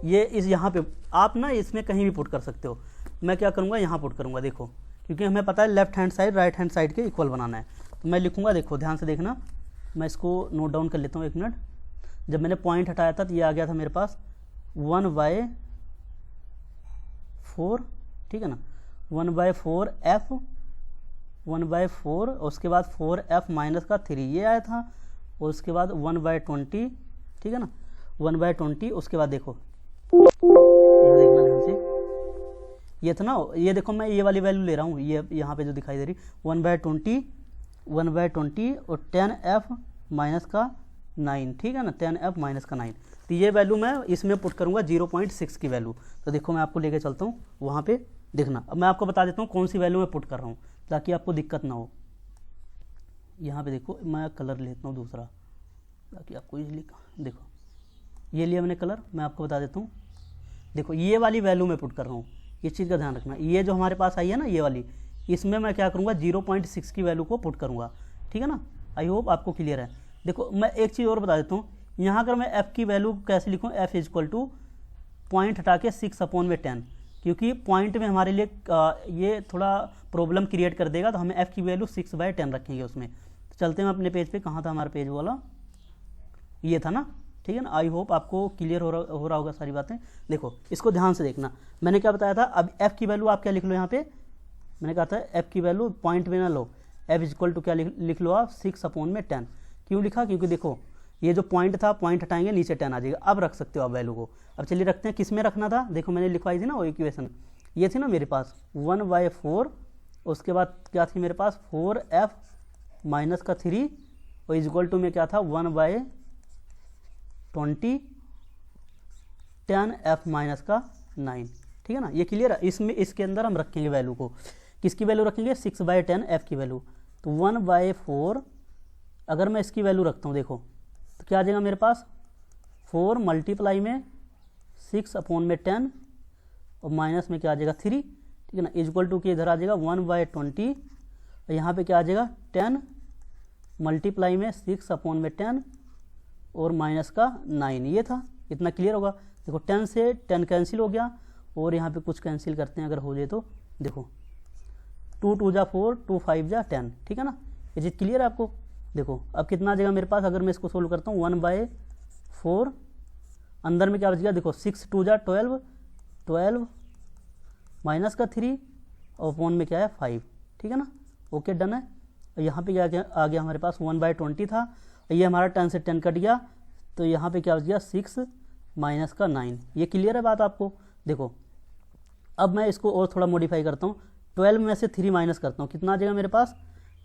ये इस यहाँ पे आप ना इसमें कहीं भी पुट कर सकते हो, मैं क्या करूँगा यहाँ पुट करूँगा, देखो क्योंकि हमें पता है left hand side right hand side के इक्वल बनाना है। तो मैं लिखूँगा, देखो ध्यान से देखना, मैं इसको नोट डाउन कर लेता हूँ एक मिनट। जब मैंने पॉइंट हटाया था तो ये आ गया था मेरे पास 1/4, ठीक है ना, 1/4f 1/4, उसके बाद 4f माइनस का 3 ये आया था, और उसके बाद 1/20, ठीक है ना, 1/20। उसके बाद देखो यहाँ देखना ध्यान से, ये था ना, ये देखो मैं ये वाली वैल्यू ले रहा हूँ, ये यहाँ पे जो दिखाई दे रही 1/20 और 10f माइनस का 9, ठीक है ना, 10f माइनस का 9। तो ये वैल्यू मैं इसमें पुट करूँगा 0.6 की वैल्यू। तो देखो मैं आपको लेके चलता हूँ वहाँ पे, देखना। अब मैं आपको बता देता हूँ कौन सी वैल्यू मैं पुट कर रहा हूँ ताकि आपको दिक्कत ना हो। यहाँ पे देखो मैं कलर लेता हूँ दूसरा ताकि आपको इजीली, देखो ये लिया मैंने कलर, मैं आपको बता देता हूँ। देखो ये वाली वैल्यू मैं पुट कर रहा हूँ, इस चीज़ का ध्यान रखना। ये जो हमारे पास आई है ना ये वाली, इसमें मैं क्या करूँगा 0.6 की वैल्यू को पुट करूँगा, ठीक है ना। आई होप आपको क्लियर है। देखो मैं एक चीज़ और बता देता हूँ, यहाँ अगर मैं f की वैल्यू कैसे लिखूँ, f इक्वल टू पॉइंट हटा के 6/10, क्योंकि पॉइंट में हमारे लिए ये थोड़ा प्रॉब्लम क्रिएट कर देगा, तो हमें f की वैल्यू 6/10 रखेंगे उसमें। चलते हैं अपने पेज पे, कहाँ था हमारा पेज वाला, ये था ना, ठीक है ना। आई होप आपको क्लियर हो रहा होगा सारी बातें। देखो इसको ध्यान से देखना, मैंने क्या बताया था, अब एफ की वैल्यू आप क्या लिख लो यहाँ पे, मैंने कहा था एफ की वैल्यू पॉइंट में ना लो, एफ इज इक्वल टू क्या लिख लो आप 6/10। क्यों लिखा, क्योंकि देखो ये जो पॉइंट था, पॉइंट हटाएंगे नीचे 10 आ जाएगा। अब रख सकते हो आप वैल्यू को। अब चलिए रखते हैं, किस में रखना था, देखो मैंने लिखवाई थी ना वो इक्वेशन, ये थी ना मेरे पास 1/4, उसके बाद क्या थी मेरे पास 4f माइनस का 3 और इज इक्वल टू में क्या था 1/20 10f माइनस का 9, ठीक है ना। ये क्लियर है। इसमें इसके अंदर हम रखेंगे वैल्यू को, किसकी वैल्यू रखेंगे 6/10 f की वैल्यू। तो 1/4 अगर मैं इसकी वैल्यू रखता हूँ, देखो तो क्या आ जाएगा मेरे पास 4 मल्टीप्लाई में 6/10 और माइनस में क्या आ जाएगा 3, ठीक है ना, इक्वल टू के इधर आ जाएगा 1/20 और यहाँ पे क्या आ जाएगा 10 मल्टीप्लाई में 6/10 और माइनस का 9। ये था, इतना क्लियर होगा। देखो 10 से 10 कैंसिल हो गया और यहाँ पे कुछ कैंसिल करते हैं अगर हो जाए तो, देखो 2 2 जा 4 2 5 जा 10, ठीक है ना। ये चीज़ क्लियर है आपको। देखो अब कितना आ जाएगा मेरे पास, अगर मैं इसको सोल्व करता हूँ 1/4 अंदर में क्या बच गया, देखो 6 2 जा 12 माइनस का 3 और फोन में क्या है 5, ठीक है ना। ओके डन है। यहाँ पे क्या आ गया हमारे पास 1/20 था, ये हमारा 10 से 10 कट गया तो यहाँ पे क्या बच गया 6 माइनस का 9। ये क्लियर है बात आपको। देखो अब मैं इसको और थोड़ा मॉडिफाई करता हूँ, 12 में से 3 माइनस करता हूँ, कितना आ जाएगा मेरे पास,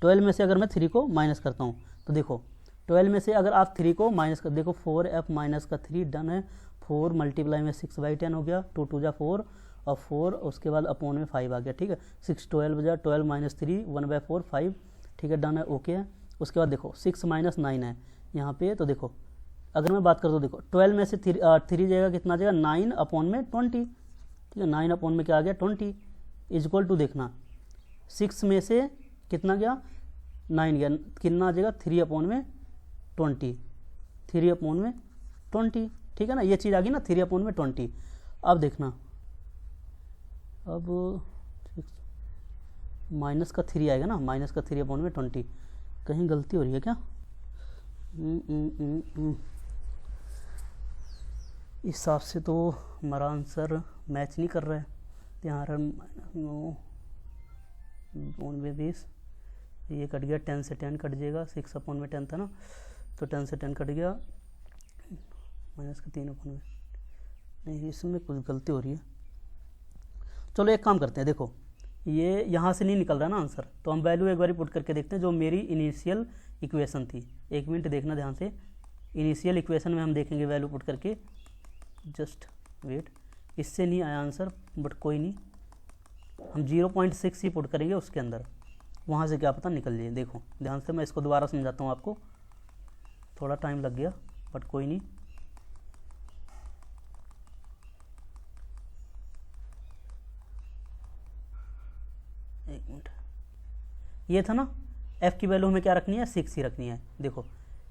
12 में से अगर मैं 3 को माइनस करता हूँ तो देखो 12 में से अगर आप 3 को माइनस कर, देखो 4f माइनस का 3 डन है। 4 मल्टीप्लाई में 6/10 हो गया, 2 2 जा 4 और 4 उसके बाद अपॉन में 5 आ गया, ठीक है। 6 12 जा 12 माइनस 3 1/4 5, ठीक है डन है, ओके है। उसके बाद देखो 6 माइनस 9 है यहाँ पे, तो देखो अगर मैं बात कर दूँ, देखो 12 में से 3 जाएगा, कितना जाएगा 9/20, ठीक है। 9 में क्या आ गया 20 इक्वल टू, देखना 6 में से कितना गया 9 गया, कितना आ जाएगा 3/20, 3/20, ठीक है ना। ये चीज़ आ गई ना 3/20। अब देखना, अब माइनस का 3 आएगा ना, माइनस का 3/20, कहीं गलती हो रही है क्या, इस हिसाब से तो हमारा आंसर मैच नहीं कर रहा है। यहाँ 20 ये कट गया, 10 से 10 कट जाएगा, 6/10 था ना, तो 10 से 10 कट गया, माइनस का 3/20, नहीं इसमें कुछ गलती हो रही है। चलो एक काम करते हैं, देखो ये यहाँ से नहीं निकल रहा ना आंसर, तो हम वैल्यू एक बार पुट करके देखते हैं जो मेरी इनिशियल इक्वेशन थी। एक मिनट देखना ध्यान से, इनिशियल इक्वेशन में हम देखेंगे वैल्यू पुट करके, जस्ट वेट। इससे नहीं आया आंसर बट कोई नहीं, हम 0.6 ही पुट करेंगे उसके अंदर, वहाँ से क्या पता निकल जाए। देखो ध्यान से, मैं इसको दोबारा समझाता हूँ आपको, थोड़ा टाइम लग गया बट कोई नहीं। एक मिनट, ये था ना f की वैल्यू हमें क्या रखनी है 6 ही रखनी है। देखो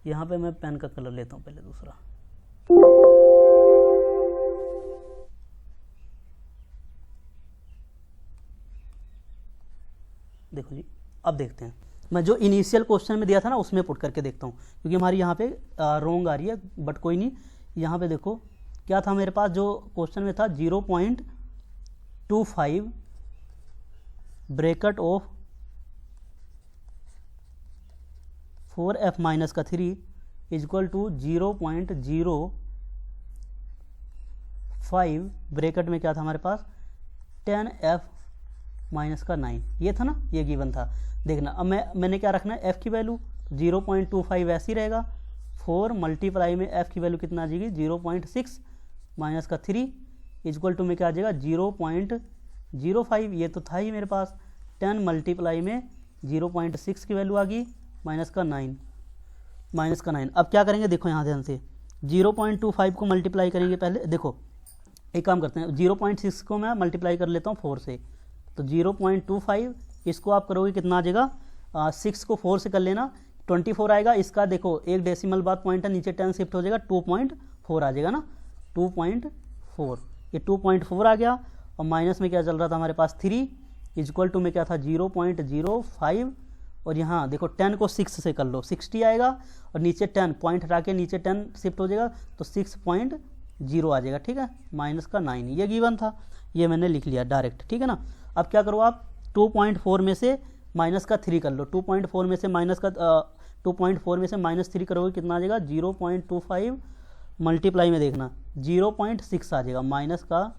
यहाँ पे मैं पेन का कलर लेता हूँ पहले दूसरा, देखो जी अब देखते हैं, मैं जो इनिशियल क्वेश्चन में दिया था ना उसमें पुट करके देखता हूँ, क्योंकि हमारी यहाँ पे रोंग आ रही है बट कोई नहीं। यहाँ पे देखो क्या था मेरे पास, जो क्वेश्चन में था 0.25 ब्रैकेट ऑफ 4f माइनस का 3 इक्वल टू 0.05 ब्रैकेट में क्या था हमारे पास 10f माइनस का 9, ये था ना, ये गिवन था। देखना अब मैंने क्या रखना है f की वैल्यू 0.25 ऐसी रहेगा, 4 मल्टीप्लाई में f की वैल्यू कितना आ जाएगी 0.6 माइनस का 3 इक्वल टू में क्या आ जाएगा 0.05, ये तो था ही मेरे पास। 10 मल्टीप्लाई में 0.6 की वैल्यू आ गई माइनस का 9, अब क्या करेंगे देखो यहाँ ध्यान से, 0.25 को मल्टीप्लाई करेंगे पहले। देखो एक काम करते हैं, 0.6 को मैं मल्टीप्लाई कर लेता हूँ 4 से, तो 0.25 इसको आप करोगे कितना आ जाएगा, 6 को 4 से कर लेना 24 आएगा। इसका देखो एक डेसिमल बाद पॉइंट है, नीचे 10 शिफ्ट हो जाएगा 2.4 आ जाएगा ना, 2.4, ये 2.4 आ गया। और माइनस में क्या चल रहा था हमारे पास 3 इक्वल टू में क्या था 0.05 और यहाँ देखो 10 को 6 से कर लो 60 आएगा, और नीचे 10 पॉइंट हटा के नीचे 10 शिफ्ट हो जाएगा तो 6.0 आ जाएगा, ठीक है, माइनस का 9, ये गिवन था, ये मैंने लिख लिया डायरेक्ट, ठीक है ना। अब क्या करो आप 2.4 में से माइनस का 3 कर लो, 2.4 में से माइनस का 2.4 में से माइनस 3 करोगे कितना आ जाएगा 0.25 मल्टीप्लाई में देखना 0.6 आ जाएगा, माइनस का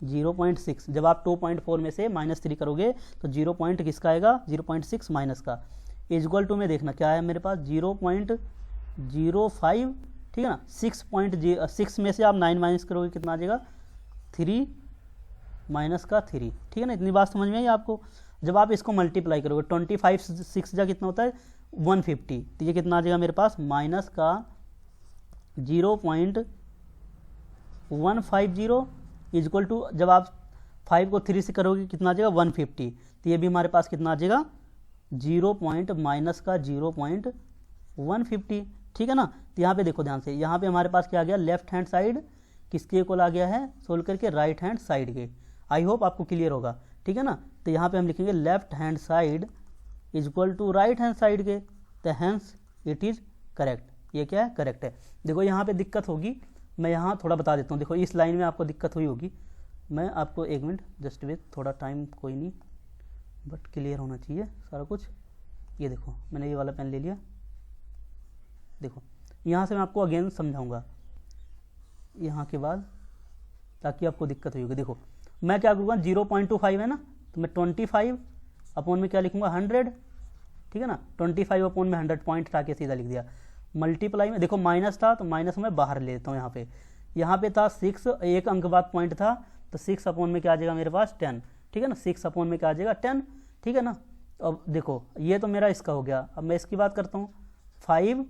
0.6। जब आप 2.4 में से -3 करोगे तो 0 पॉइंट किसका आएगा 0.6 माइनस का, इक्वल टू में देखना क्या है मेरे पास 0.05, ठीक है ना। 6 में से आप 9 माइनस करोगे कितना आ जाएगा 3 माइनस का 3, ठीक है ना। इतनी बात समझ में आई आपको। जब आप इसको मल्टीप्लाई करोगे 25 6 जा कितना होता है 150, तो ये कितना आ जाएगा मेरे पास माइनस का 0.150 इक्वल टू, जब आप 5 को 3 से करोगे कितना आ जाएगा 150, तो ये भी हमारे पास कितना आ जाएगा 0.150, ठीक है ना। तो यहाँ पे देखो ध्यान से, यहाँ पे हमारे पास क्या आ गया लेफ्ट हैंड साइड किसके इक्वल आ गया है सोल्व करके राइट हैंड साइड के। आई होप आपको क्लियर होगा, ठीक है ना। तो यहाँ पे हम लिखेंगे left hand side is equal to right hand side के, तो हैंस इट इज करेक्ट, ये क्या है करेक्ट है। देखो यहाँ पे दिक्कत होगी, मैं यहाँ थोड़ा बता देता हूँ। देखो इस लाइन में आपको दिक्कत हुई होगी, मैं आपको 1 मिनट जस्ट वेट, थोड़ा टाइम कोई नहीं, बट क्लियर होना चाहिए सारा कुछ। ये देखो मैंने ये वाला पेन ले लिया, देखो यहाँ से मैं आपको अगेन समझाऊंगा यहाँ के बाद, ताकि आपको दिक्कत हुई होगी। देखो मैं क्या करूँगा 0.25 है ना, तो मैं 25 अपॉन में क्या लिखूंगा 100, ठीक है ना। 25 अपॉन में 100 पॉइंट हटा के सीधा लिख दिया। मल्टीप्लाई में देखो माइनस था तो माइनस मैं बाहर ले लेता हूँ, यहाँ पे था 6, एक अंक बाद पॉइंट था, तो 6 अपॉन में क्या आ जाएगा मेरे पास 10, ठीक है ना। 6 अपॉन में क्या आ जाएगा 10, ठीक है ना। अब देखो ये तो मेरा इसका हो गया। अब मैं इसकी बात करता हूँ, 5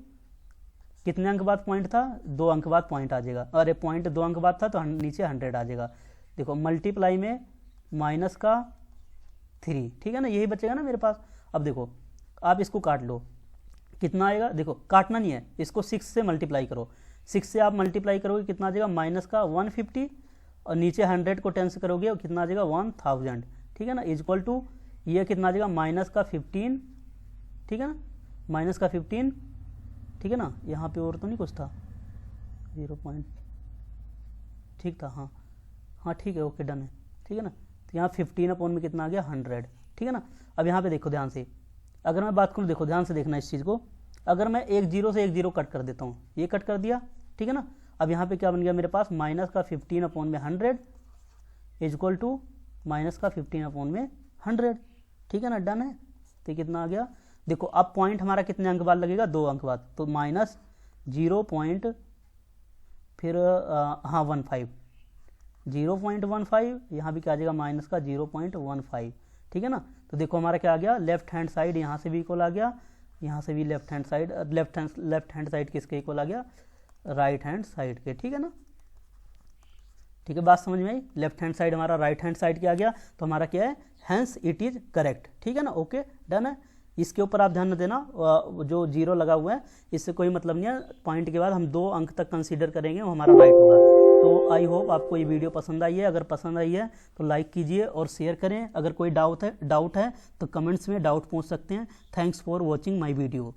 कितने अंक बाद पॉइंट था 2 अंक बाद पॉइंट आ जाएगा, अरे पॉइंट 2 अंक बाद था तो नीचे 100 आ जाएगा। देखो मल्टीप्लाई में माइनस का 3, ठीक है ना, यही बचेगा ना मेरे पास। अब देखो आप इसको काट लो, कितना आएगा, देखो काटना नहीं है, इसको 6 से मल्टीप्लाई करो, 6 से आप मल्टीप्लाई करोगे कितना आ जाएगा माइनस का 150, और नीचे 100 को 10 से करोगे और कितना आ जाएगा 1000, ठीक है ना, इक्वल टू ये कितना आ जाएगा माइनस का 15, ठीक है ना, माइनस का 15, ठीक है ना। यहाँ पे और तो नहीं कुछ था 0 पॉइंट, ठीक था, हाँ हाँ ठीक है, ओके डन है, ठीक है ना। तो यहाँ 15 अपॉन में कितना आ गया 100, ठीक है ना। अब यहाँ पे देखो ध्यान से, अगर मैं बात करूँ, देखो ध्यान से देखना इस चीज़ को, अगर मैं 1 0 से 1 0 कट कर देता हूँ, ये कट कर दिया, ठीक है ना। अब यहाँ पे क्या बन गया मेरे पास माइनस का 15 अपॉन में 100 इक्वल टू माइनस का 15 अपॉन में 100, ठीक है ना, डन है। तो कितना आ गया, देखो अब पॉइंट हमारा कितने अंक बाद लगेगा 2 अंक बाद, तो माइनस 0 पॉइंट फिर हाँ 15, 0.15, यहाँ भी क्या आ जाएगा माइनस का 0.15, ठीक है ना। तो देखो हमारा क्या आ गया लेफ्ट हैंड साइड यहाँ से भी इक्वल आ गया, यहाँ से भी left hand side, left hand side किसके इक्वल आ गया राइट हैंड साइड के, ठीक है ना। ठीक है, बात समझ में आई। लेफ्ट हैंड साइड हमारा राइट हैंड साइड के आ गया, तो हमारा क्या है हैंस इट इज करेक्ट, ठीक है ना, ओके डन है। इसके ऊपर आप ध्यान न देना, जो 0 लगा हुआ है इससे कोई मतलब नहीं है, पॉइंट के बाद हम 2 अंक तक कंसीडर करेंगे, वो हमारा राइट होगा। तो आई होप आपको ये वीडियो पसंद आई है, अगर पसंद आई है तो लाइक कीजिए और शेयर करें। अगर कोई डाउट है तो कमेंट्स में डाउट पूछ सकते हैं। Thanks for watching my video.